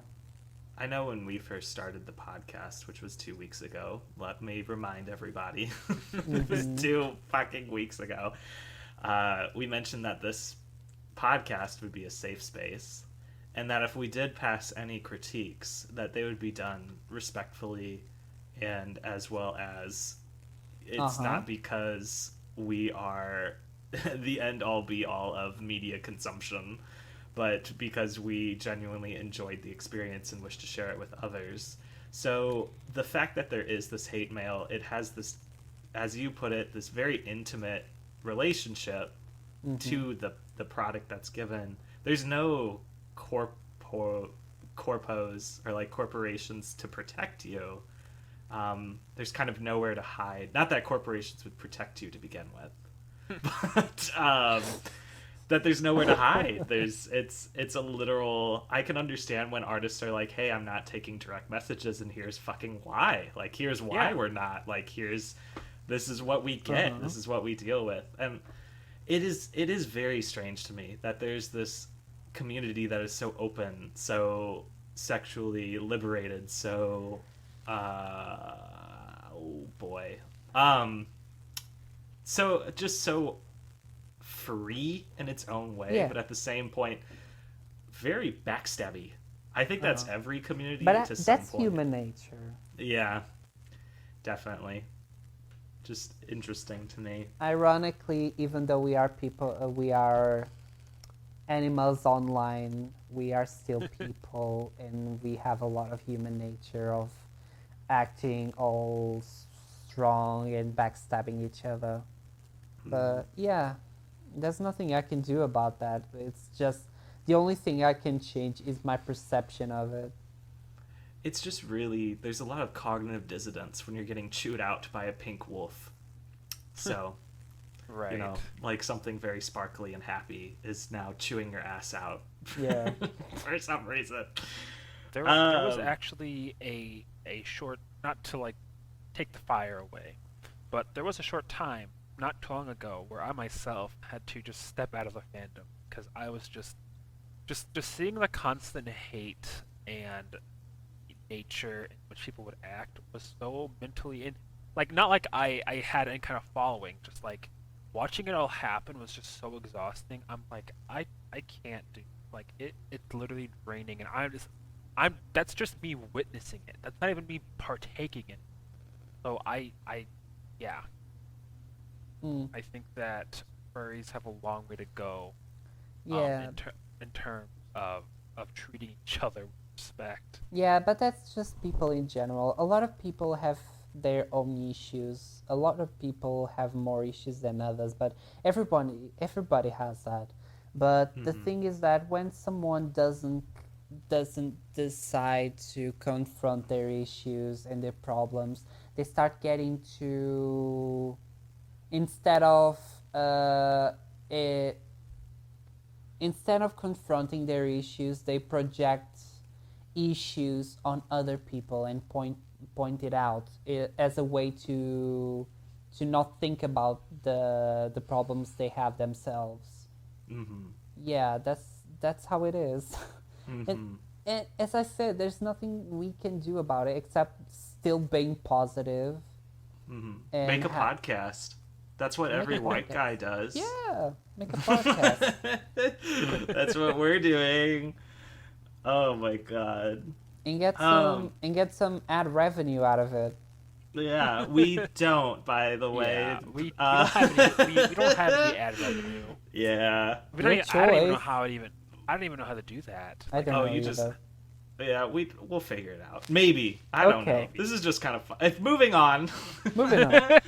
I know when we first started the podcast, which was 2 weeks ago. Let me remind everybody, it was 2 fucking weeks ago. We mentioned that this podcast would be a safe space, and that if we did pass any critiques, that they would be done respectfully, and as well as it's not because we are the end all be all of media consumption, but because we genuinely enjoyed the experience and wish to share it with others. So the fact that there is this hate mail, it has this, as you put it, this very intimate relationship to the product that's given. There's no corpos or like corporations to protect you. There's kind of nowhere to hide. Not that corporations would protect you to begin with, but that there's nowhere to hide. It's a literal. I can understand when artists are like, "Hey, I'm not taking direct messages, and here's fucking why. Like, here's why we're not. Like, this is what we get. This is what we deal with." And it is very strange to me that there's this community that is so open, so sexually liberated, so oh boy, so free in its own way, but at the same point, very backstabby. I think that's every community to some that's point. human nature. Yeah, definitely. Just interesting to me. Ironically, even though we are people, we are animals online, we are still people, and we have a lot of human nature of acting all strong and backstabbing each other. But yeah, there's nothing I can do about that. It's just the only thing I can change is my perception of it. It's just really, there's a lot of cognitive dissonance when you're getting chewed out by a pink wolf. So, Right. you know, like something very sparkly and happy is now chewing your ass out. Yeah. For some reason. There was actually a short, not to like take the fire away, but there was a short time not too long ago where I myself had to just step out of the fandom because I was just seeing the constant hate and nature in which people would act was so mentally in, like, not like I had any kind of following, just like watching it all happen was just so exhausting. I'm like, I can't do, like, it's literally draining, and I'm that's just me witnessing it. That's not even me partaking in it. So yeah, I think that furries have a long way to go. Yeah. In terms of treating each other with respect. Yeah, but that's just people in general. A lot of people have their own issues. A lot of people have more issues than others, but everybody has that. But the thing is that when someone doesn't decide to confront their issues and their problems, they start getting to, instead of confronting their issues, they project issues on other people and point it out as a way to not think about the problems they have themselves. Yeah, that's how it is. And as I said, there's nothing we can do about it except still being positive. And make a podcast. That's what every white guy does. Yeah, make a podcast. That's what we're doing. Oh my god. And get some ad revenue out of it. Yeah, we don't, by the way. Yeah, we don't have any ad revenue. Yeah. I don't even know how it even. I don't even know how to do that. I don't know you either. just. Yeah, we'll figure it out. Maybe. I don't know. This is just kind of fun. Moving on. Moving on.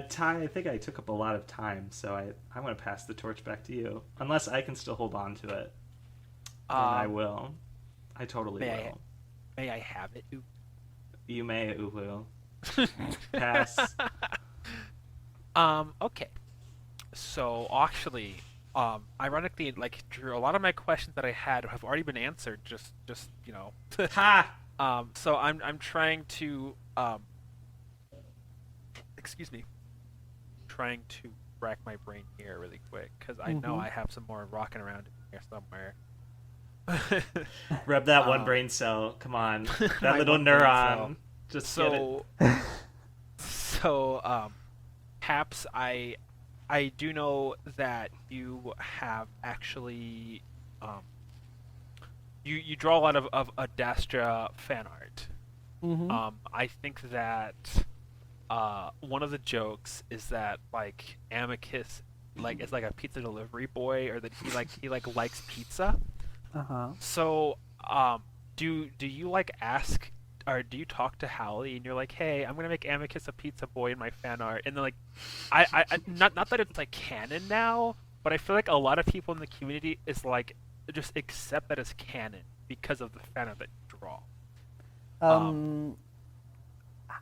Ty, I think I took up a lot of time, so I'm going to pass the torch back to you. Unless I can still hold on to it. Then I will. I totally will. May I have it? Ooh. You may, Uwu. Pass. Okay. So, actually, ironically, like, Drew, a lot of my questions that I had have already been answered, just you know. Ha! So I'm trying to, excuse me, trying to rack my brain here really quick, because I know I have some more rocking around in here somewhere. Rub that one brain cell. Come on. That little neuron. Just get it. So, HAPS, I do know that you have actually, you draw a lot of Adastra fan art. I think that one of the jokes is that, like, Amicus, like, is like a pizza delivery boy, or that he likes pizza. So, do you like ask, or do you talk to Hallie and you're like, hey, I'm gonna make Amicus a pizza boy in my fan art, and then, like, I not that it's like canon now, but I feel like a lot of people in the community is like just accept that as canon because of the fan art that you draw.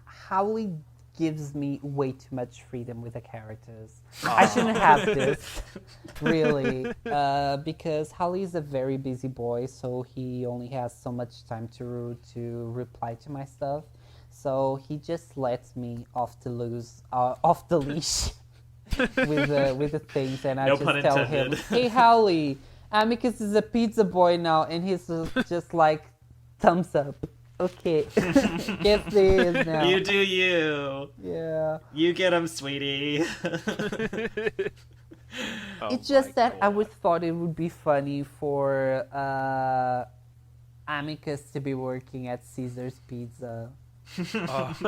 Holly gives me way too much freedom with the characters. I shouldn't have this, really, because Holly is a very busy boy, so he only has so much time to reply to my stuff. So he just lets me off the leash with the things, and I just tell him, "Hey, Holly, Amicus is a pizza boy now," and he's just like, thumbs up. Okay. Guess this now. You do you. Yeah. You get him, sweetie. It's just that I would thought it would be funny for Amicus to be working at Caesar's Pizza. Because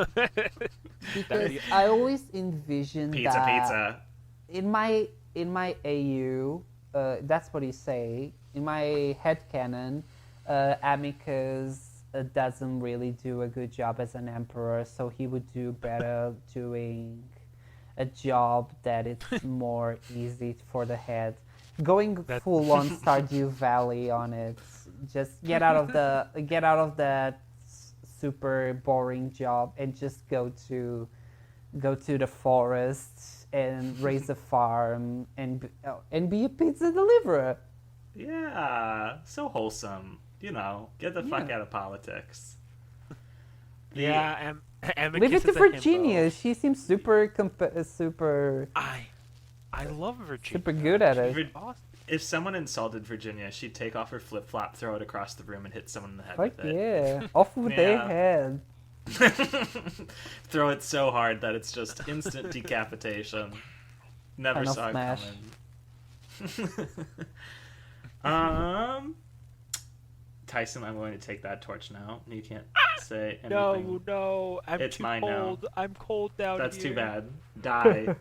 I always envisioned that Pizza. in my AU, that's what you say. In my headcanon, Amicus doesn't really do a good job as an emperor, so he would do better doing a job that it's more easy for the head. Going full on Stardew Valley on it. Just get out of that super boring job and just go to the forest and raise a farm and be a pizza deliverer. Yeah, so wholesome. You know, get the fuck out of politics. Yeah, and Leave it to Virginia. She seems super. I love Virginia. Super good at it. If someone insulted Virginia, she'd take off her flip flop, throw it across the room, and hit someone in the head Fuck with it. yeah! Off with their head. Throw it so hard that it's just instant decapitation. Never Final saw smash. it coming. Tyson, I'm going to take that torch now. You can't say anything. No, It's too mine now. cold. I'm cold down That's here. too bad. Die.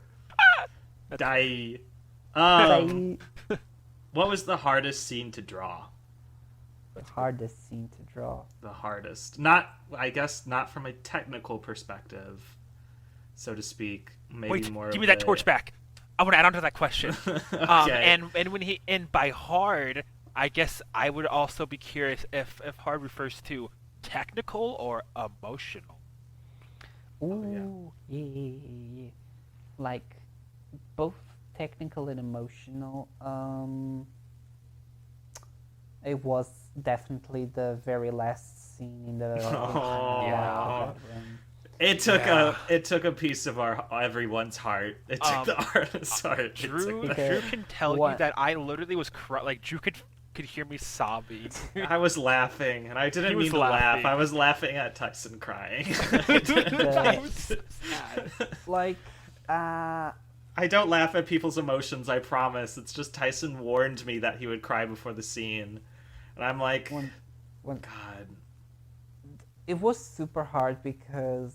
Die. What was the hardest scene to draw? The hardest scene to draw. The hardest. I guess not from a technical perspective, so to speak. Maybe Wait, more. give me that torch back. I want to add on to that question. Okay. And by hard, I guess I would also be curious if hard refers to technical or emotional. Ooh, yeah. Like both technical and emotional. It was definitely the very last scene in the. Oh. It took a piece of everyone's heart. It took the artist's heart. Drew can tell you that I literally was Drew could hear me sobbing. I was laughing, and I didn't mean to laugh. I was laughing at Tyson crying. I was so sad. Like, I don't laugh at people's emotions, I promise. It's just Tyson warned me that he would cry before the scene. And I'm like, God. It was super hard because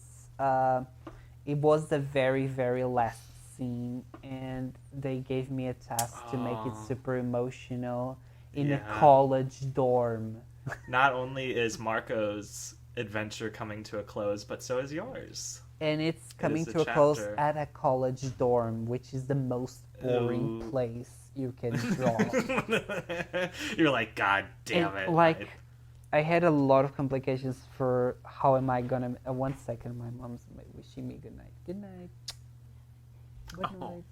it was the very, very last scene, and they gave me a task to make it super emotional in a college dorm. Not only is Marco's adventure coming to a close, but so is yours. And it's coming to a close at a college dorm, which is the most boring place you can draw. You're like, God damn it. Like, I had a lot of complications for how am I gonna... 1 second, my mom's wishing me good night. Good night. Good night.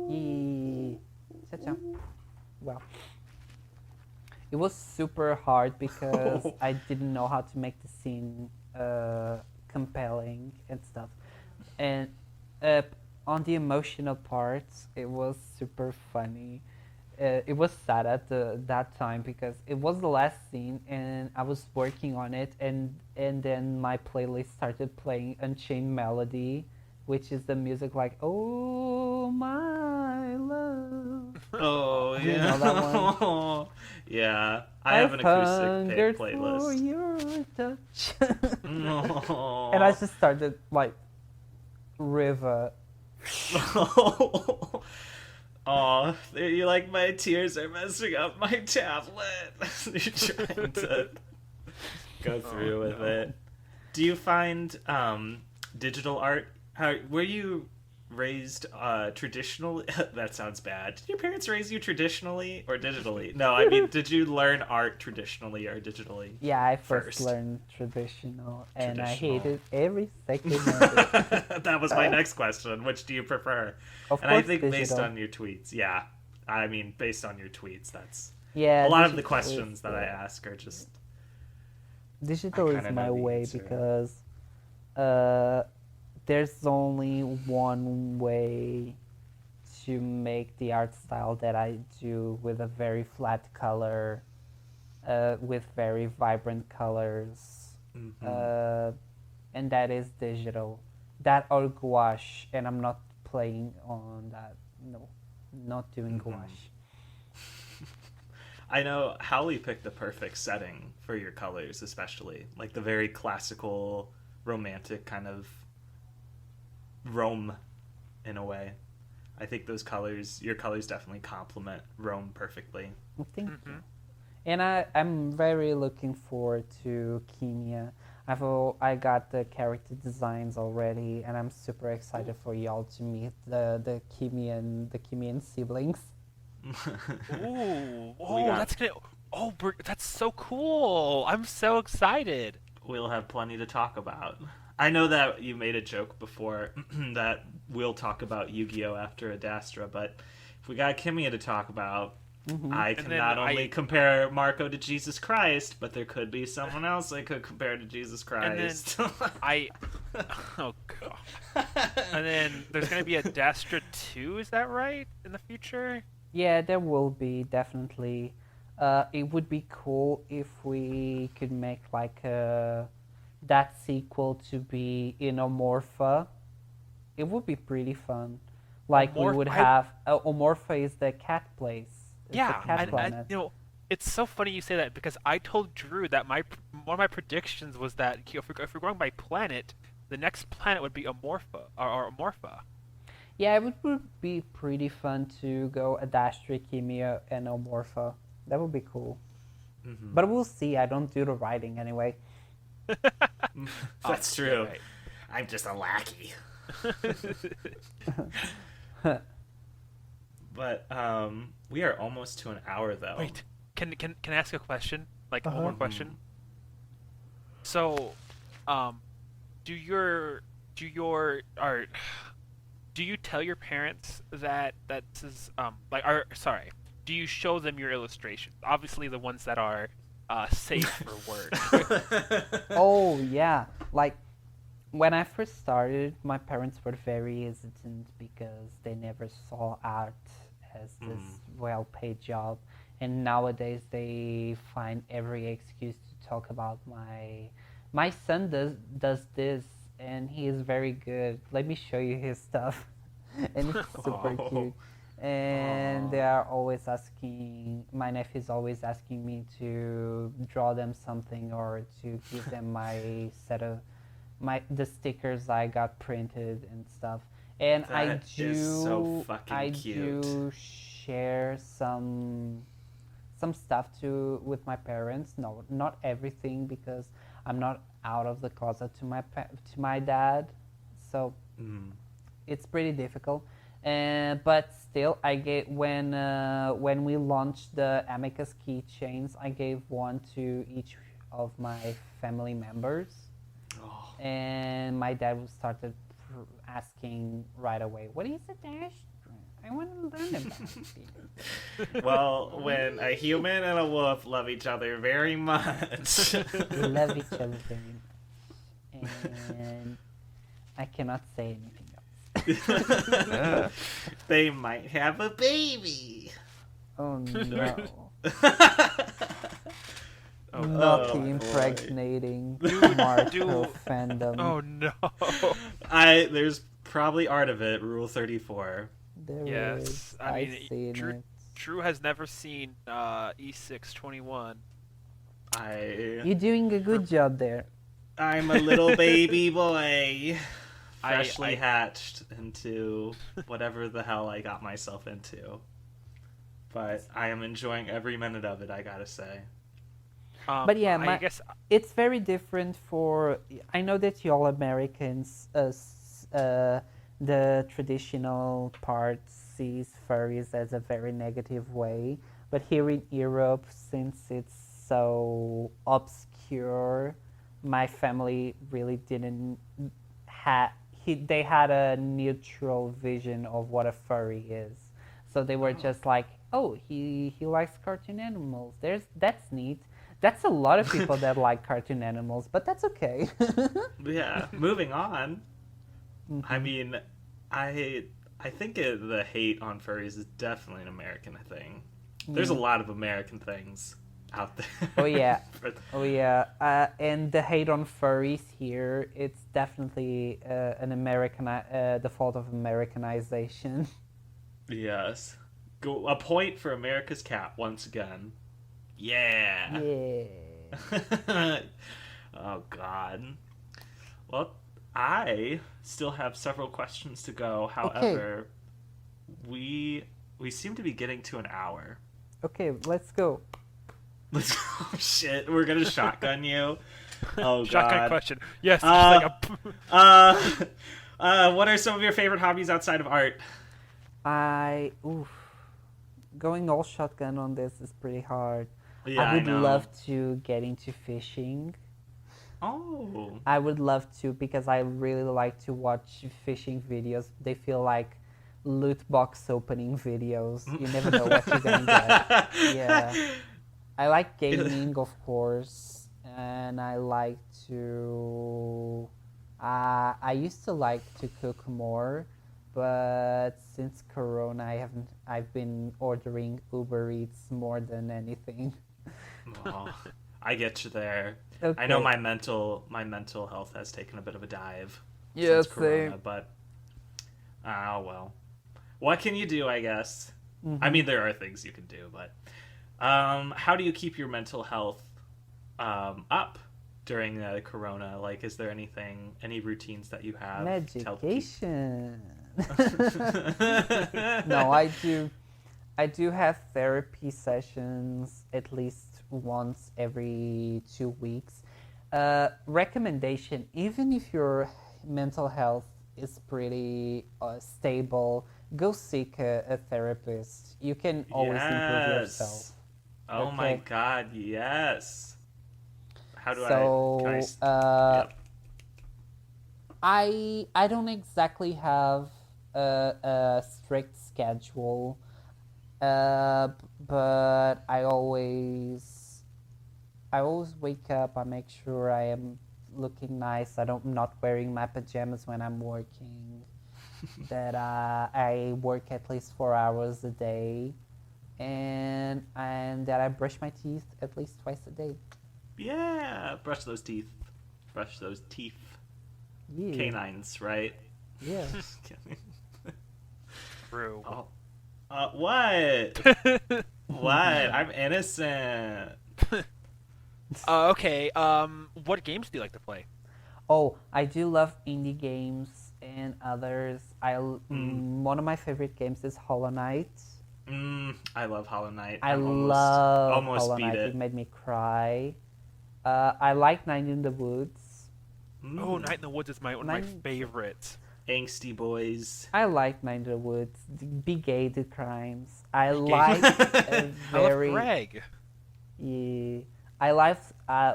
Yeah. Ciao. Wow. It was super hard because I didn't know how to make the scene compelling and stuff. And on the emotional parts, it was super funny. It was sad at that time because it was the last scene and I was working on it, and then my playlist started playing Unchained Melody, which is the music like, oh my love. Oh, yeah. Do you know that one? Yeah. I have an acoustic playlist. For your touch. And I just started like River. Oh, you like my tears are messing up my tablet. You're trying to go through with it. Do you find digital art? Were you raised traditionally? That sounds bad. Did your parents raise you traditionally or digitally? No, I mean, did you learn art traditionally or digitally? Yeah, I first learned traditional, and I hated every second of it. That was my next question. Which do you prefer? Of and course, I think digital. based on your tweets, yeah. I mean, based on your tweets, that's a lot of the questions that I ask are just. Digital is my way because there's only one way to make the art style that I do with a very flat color with very vibrant colors, and that is digital. That or gouache, and I'm not playing on that. No, not doing gouache. I know Howley picked the perfect setting for your colors, especially like the very classical, romantic kind of Rome, in a way. I think those colors, your colors, definitely complement Rome perfectly. Well, thank you. And I'm very looking forward to Kenya. I got the character designs already, and I'm super excited for y'all to meet the Kenyan siblings. That's so cool! I'm so excited. We'll have plenty to talk about. I know that you made a joke before that we'll talk about Yu-Gi-Oh after Adastra, but if we got Kimia to talk about, I can not only compare Marco to Jesus Christ, but there could be someone else I could compare to Jesus Christ. Oh god. And then there's gonna be a Adastra 2, is that right? In the future? Yeah, there will be, definitely. It would be cool if we could make like that sequel to be in Omorpha. It would be pretty fun. Like we would have Omorpha is the cat place. It's yeah, the cat and planet. you know, it's so funny you say that because I told Drew that one of my predictions was that if we're going by planet, the next planet would be Omorpha or Omorpha. Yeah, it would be pretty fun to go Adastra, Kimia, and Omorpha. That would be cool. But we'll see. I don't do the writing anyway. That's true. Right. I'm just a lackey. But we are almost to an hour though. Wait, can I ask a question? Like one more question. So, do you tell your parents that do you show them your illustrations? Obviously the ones that are safe for work. Oh yeah, like when I first started, my parents were very hesitant because they never saw art as this well-paid job, and nowadays they find every excuse to talk about my son does this, and he is very good. Let me show you his stuff, and it's super cute. And they are always asking. My nephew is always asking me to draw them something or to give them my set of the stickers I got printed and stuff. And that is so fucking I cute. do share some stuff with my parents. No, not everything, because I'm not out of the closet to my dad, so it's pretty difficult. But still, I gave when we launched the Amicus keychains, I gave one to each of my family members. And my dad started asking right away, "What is Adastra? I want to learn about it." Well, when a human and a wolf love each other very much. We love each other very much. And I cannot say anything else. They might have a baby. Oh no. Not the impregnating Marco fandom. Oh no. There's probably art of it, Rule 34. There is. I mean, seen it. Drew has never seen E621. You're doing a good job there. I'm a little baby boy. Freshly hatched into whatever the hell I got myself into. But I am enjoying every minute of it, I gotta say. But yeah, I guess it's very different for... I know that y'all Americans, the traditional part sees furries as a very negative way. But here in Europe, since it's so obscure, my family really didn't have... They had a neutral vision of what a furry is. So they were just like, oh, he likes cartoon animals. That's neat. That's a lot of people that like cartoon animals, but that's okay. Yeah, moving on. I mean, I think the hate on furries is definitely an American thing. There's a lot of American things. out there. Oh yeah. For- Oh yeah, and the hate on furries here, it's definitely the fault of Americanization. yes. Go a point for America's cat once again. Yeah. Yeah. Oh God. Well, I still have several questions to go. However, we seem to be getting to an hour. Okay, let's go. Let's oh shit, we're gonna shotgun you. Oh Shotgun God. question. Yes. Uh, just like a What are some of your favorite hobbies outside of art? Oof, going all shotgun on this is pretty hard. Yeah, I I would know. love to get into fishing. Oh. I would love to because I really like to watch fishing videos. They feel like loot box opening videos. You never know what you're gonna get. Yeah. I like gaming, of course, and I like to. I used to like to cook more, but since Corona, I've been ordering Uber Eats more than anything. Oh, I get you there. Okay. I know my mental health has taken a bit of a dive Yeah, since Corona, same. but well. What can you do, I guess? Mhm. I mean, there are things you can do, but how do you keep your mental health up during Corona? Like, is there any routines that you have to help keep? Medication. No, I do have therapy sessions at least once every 2 weeks. Recommendation: even if your mental health is pretty stable, go seek a therapist. You can always improve yourself. Oh my Okay. God, yes. How do So, can I? Yep. I don't exactly have a strict schedule, but I always wake up. I make sure I am looking nice. I'm not wearing my pajamas when I'm working. That I work at least 4 hours a day, and that I brush my teeth at least twice a day. Yeah, brush those teeth. Brush those teeth. Yeah. Canines, right? Yeah. Just kidding. True. Oh. What? What? I'm innocent. Okay. What games do you like to play? Oh, I do love indie games and others. One of my favorite games is Hollow Knight. I love Hollow Knight. I I'm love almost Hollow beat Knight. it. It made me cry. I like Night in the Woods. Oh, Night in the Woods is one of my Night- favorites. Angsty boys. I like Night in the Woods. Be gay, do crimes. I Be gay. like a I love very. Greg. Yeah, I like.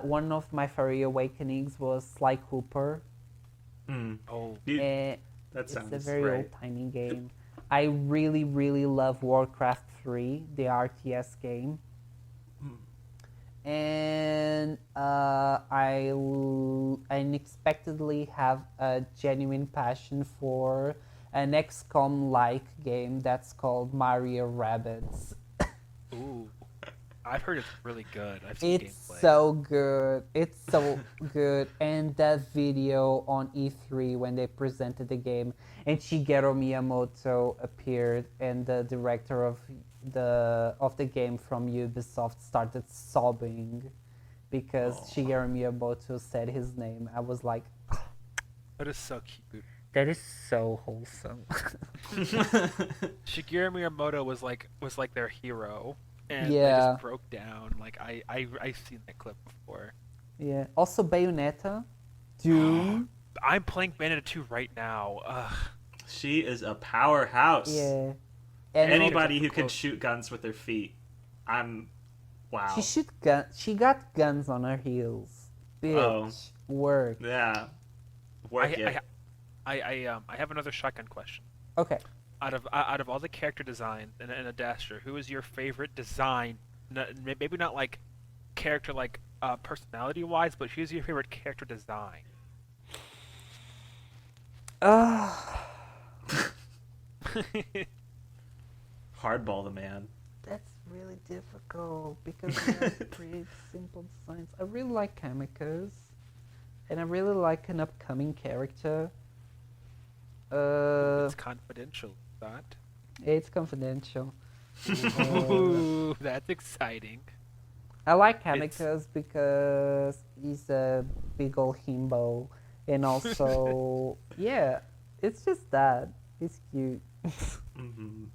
One of my furry awakenings was Sly Cooper. Oh, Eh, That it's sounds a very right. old timey game. I really, really love Warcraft 3, the RTS game. And I unexpectedly have a genuine passion for an XCOM-like game that's called Mario Rabbids. ooh. I've heard it's really good. I've seen It's gameplay. so good. It's so good. And that video on E3 when they presented the game and Shigeru Miyamoto appeared and the director of the game from Ubisoft started sobbing because Shigeru Miyamoto said his name. I was like, That is so cute. that is so wholesome. Shigeru Miyamoto was like their hero, and they Yeah. just broke down. Like I've seen that clip before. Yeah. Also Bayonetta, Doom. I'm playing Bayonetta 2 right now. Ugh. She is a powerhouse. Yeah. And Anybody who can Close. shoot guns with their feet. Wow. She got guns on her heels. Bitch. Work. Yeah. Work it. I have another shotgun question. Okay. Out of all the character designs in Adastra, who is your favorite design? Maybe not like character like personality wise, but who's your favorite character design? Hardball the man. That's really difficult because they are pretty simple designs. I really like Kamikaze, and I really like an upcoming character. It's confidential, not. It's confidential. Ooh, that's exciting. I like It's- Kamikaze because he's a big old himbo, and also, yeah, it's just that. He's cute. Hmm.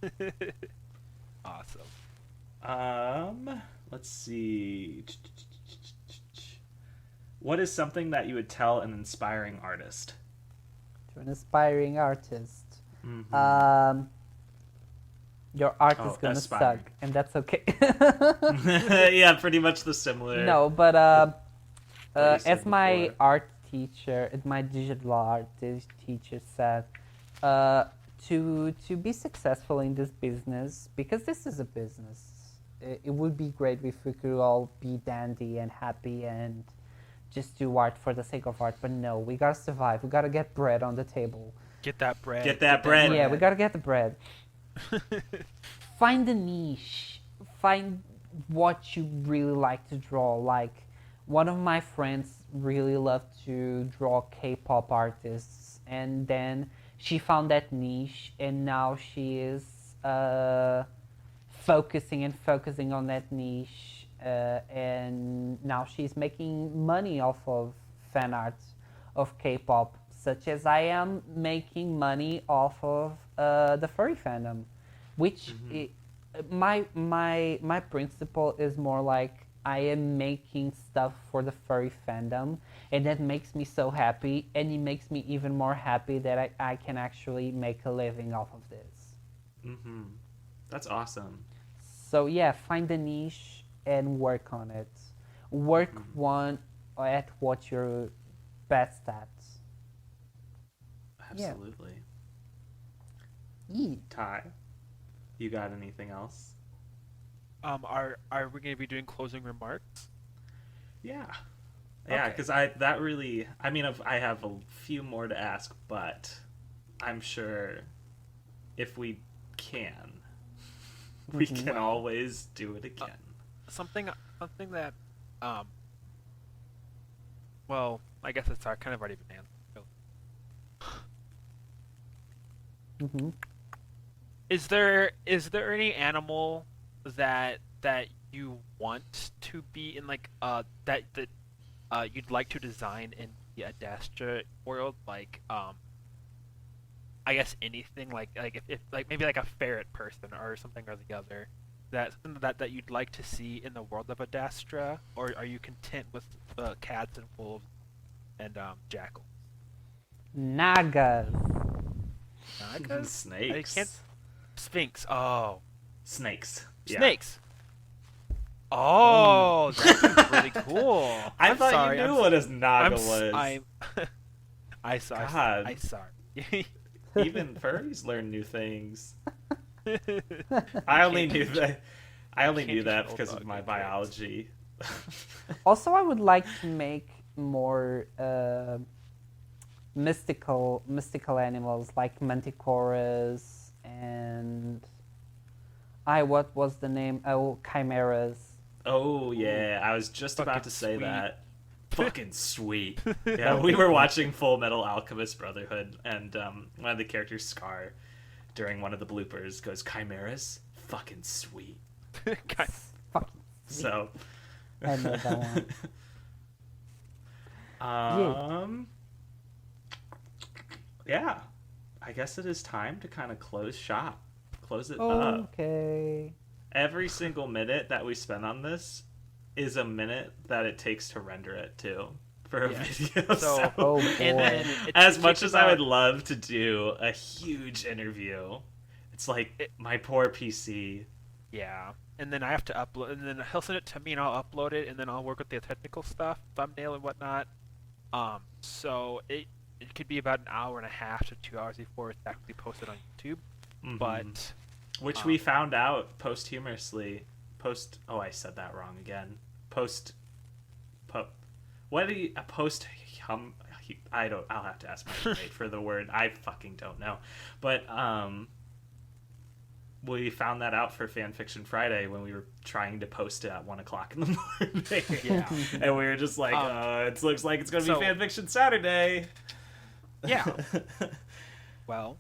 Awesome. Let's see. What is something that you would tell an inspiring artist? To an aspiring artist. Mhm. Your art Oh, is gonna aspiring. suck, and that's okay. Yeah, pretty much the similar. No, but What you said as my before. art teacher, my digital art teacher said, to be successful in this business, because this is a business, it would be great if we could all be dandy and happy and just do art for the sake of art. But no, we gotta survive. We gotta get bread on the table. Get that bread. Get that bread. Yeah, we gotta get the bread. Find a niche. Find what you really like to draw. Like, one of my friends really loved to draw K-pop artists, and then she found that niche, and now she is focusing on that niche, and now she's making money off of fan art of K-pop, such as I am making money off of the furry fandom, which my principle is more like I am making stuff for the furry fandom, and that makes me so happy, and it makes me even more happy that I can actually make a living off of this. Mm-hmm. That's awesome. So yeah, find a niche and work on it. Work one at what you're best at. Yeah. Absolutely. Eat. Ty, you got anything else? Are we gonna be doing closing remarks? Yeah. Okay. Yeah, because I mean, I have a few more to ask, but I'm sure if we can, we can always do it again. Something that well, I guess it's kind of already been answered. Mm-hmm. Is there any animal that you want to be in, like that you'd like to design in the Adastra world, like I guess anything, like if like maybe like a ferret person or something or the other, something that you'd like to see in the world of Adastra, or are you content with cats and wolves and jackals? Nagas. Nagas? Snakes. I can't. Sphinx. Oh. Snakes. Yeah. Snakes. Oh, that's really cool. I I'm thought sorry, you knew I'm what s- a naga I'm, was. I sorry. God. I sorry. Even furries learn new things. I only knew that. I only Can't knew teach that an old because dog of my new tricks. biology. Also, I would like to make more mystical animals like manticoras and what was the name? Oh, chimeras. Oh yeah, I was just about Fucking to say sweet. that. Fucking sweet. Yeah, we were watching Full Metal Alchemist Brotherhood, and one of the characters, Scar, during one of the bloopers, goes, "Chimeras, fucking sweet." Kind- Fucking. So. I know that one. Yeah. I guess it is time to kind of close shop. Close it up. Okay. Every single minute that we spend on this is a minute that it takes to render it too for a Yes. video. So- Oh and then boy. as it much takes as I would about- love to do a huge interview, it's like my poor PC. Yeah, and then I have to upload, and then he'll send it to me, and I'll upload it, and then I'll work with the technical stuff, thumbnail and whatnot. So it could be about an hour and a half to 2 hours before it's actually posted on YouTube. Mhm. But Which we found out posthumously. Oh, I said that wrong again. What do you a post? I don't. I'll have to ask my roommate for the word. I fucking don't know. But we found that out for Fanfiction Friday when we were trying to post it at 1:00 in the morning. Yeah. And we were just like, it looks like it's going to be Fanfiction Saturday. Yeah. Well,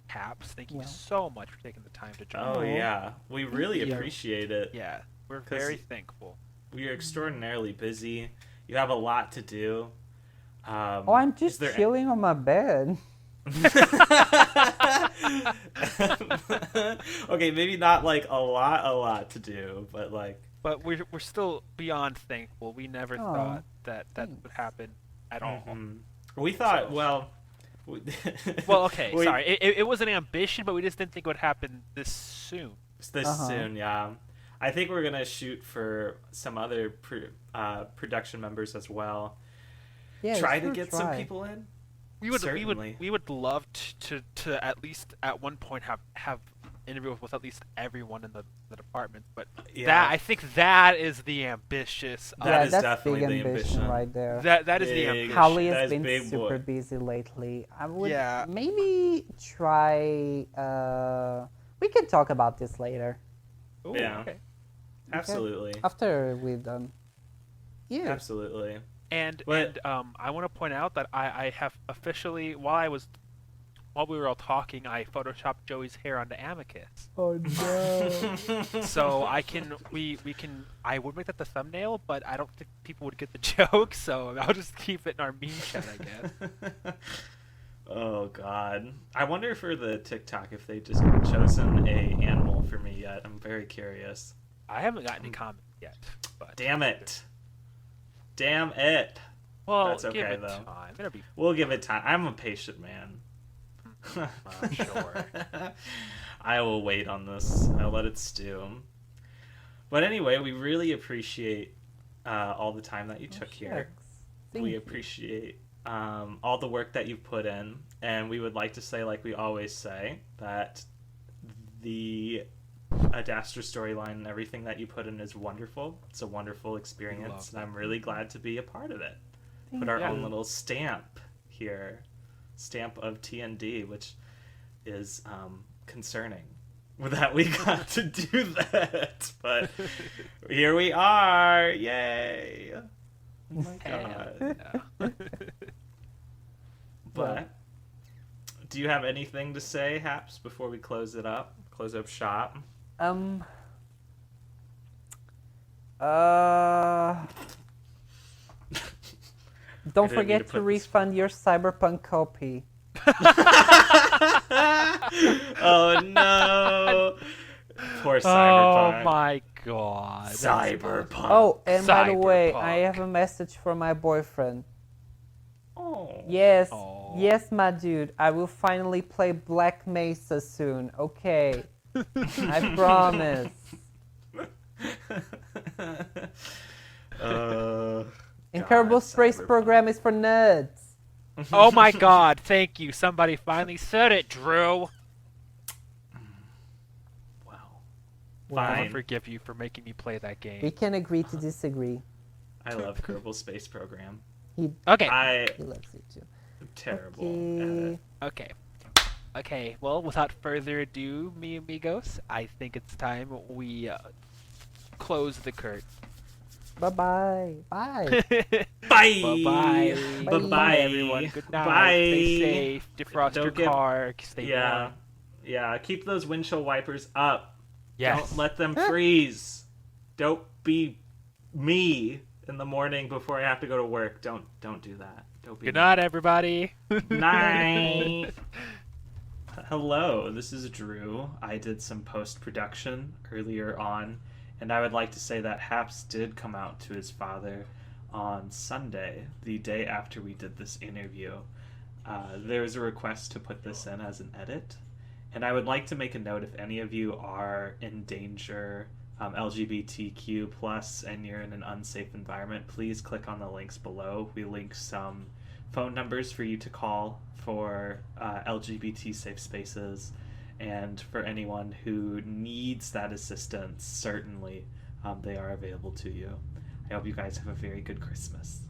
HAPS, thank you so much for taking the time to join. Oh, yeah. We really appreciate it. Yeah, we're very thankful. We are extraordinarily busy. You have a lot to do. I'm just chilling on my bed. Okay, maybe not like a lot to do, but like. But we're still beyond thankful. We never thought that would happen at all. We thought, well, okay, sorry. It was an ambition, but we just didn't think it would happen this soon. Soon, yeah. I think we're gonna shoot for some other production members as well. Yeah, try to get some people in. We would love to at least at one point have interview with at least everyone in the department. But I think that is the ambitious. That is that's definitely big the ambition right there. That is the ambition. Holly has been super busy lately. I would maybe try. We can talk about this later. Ooh, yeah. Okay. Absolutely. After we're done. Yeah. Absolutely. And I want to point out that I have officially, while we were all talking, I photoshopped Joey's hair onto Amicus. Oh no! So we can. I would make that the thumbnail, but I don't think people would get the joke. So I'll just keep it in our meme chat, I guess. Oh God! I wonder for the TikTok if they just chosen a animal for me yet. I'm very curious. I haven't gotten any comments yet. But damn it! Damn it! Well, that's okay give it though. Time. It'll be. We'll give it time. I'm a patient man. Sure. I will wait on this. I'll let it stew. But anyway, we really appreciate all the time that you took here. We appreciate all the work that you've put in, and we would like to say, like we always say, that the Adastra storyline and everything that you put in is wonderful. It's a wonderful experience, and I'm really glad to be a part of it. Put our own little stamp here. Stamp of TnD, which is concerning that we got to do that, but here we are. Yay! Oh my God. But do you have anything to say, Haps, before we close up shop? Don't forget to refund your Cyberpunk copy. Oh no! Poor Cyberpunk. Oh my God. Cyberpunk. Oh, and by the way, I have a message from my boyfriend. Oh. Yes. Yes, my dude. I will finally play Black Mesa soon. Okay. I promise. Incredible Space Program is for nerds. Oh my God! Thank you. Somebody finally said it, Drew. Well, I forgive you for making me play that game. We can agree to disagree. I love Kerbal Space Program. He loves it too. I'm terrible at it. Okay. Well, without further ado, mi amigos, I think it's time we close the curtain. Bye-bye. Bye. Bye. Bye-bye, everyone. Good night. Bye. Stay safe. Defrost your car. Stay warm. Yeah. Keep those windshield wipers up. Yes. Don't let them freeze. Don't be me in the morning before I have to go to work. Don't do that. Don't be. Good night, everybody. Night. Hello, this is Drew. I did some post-production earlier on, and I would like to say that HAPS did come out to his father on Sunday, the day after we did this interview. There was a request to put this in as an edit, and I would like to make a note if any of you are in danger, LGBTQ+, and you're in an unsafe environment, please click on the links below. We link some phone numbers for you to call for LGBT safe spaces, and for anyone who needs that assistance, certainly they are available to you. I hope you guys have a very good Christmas.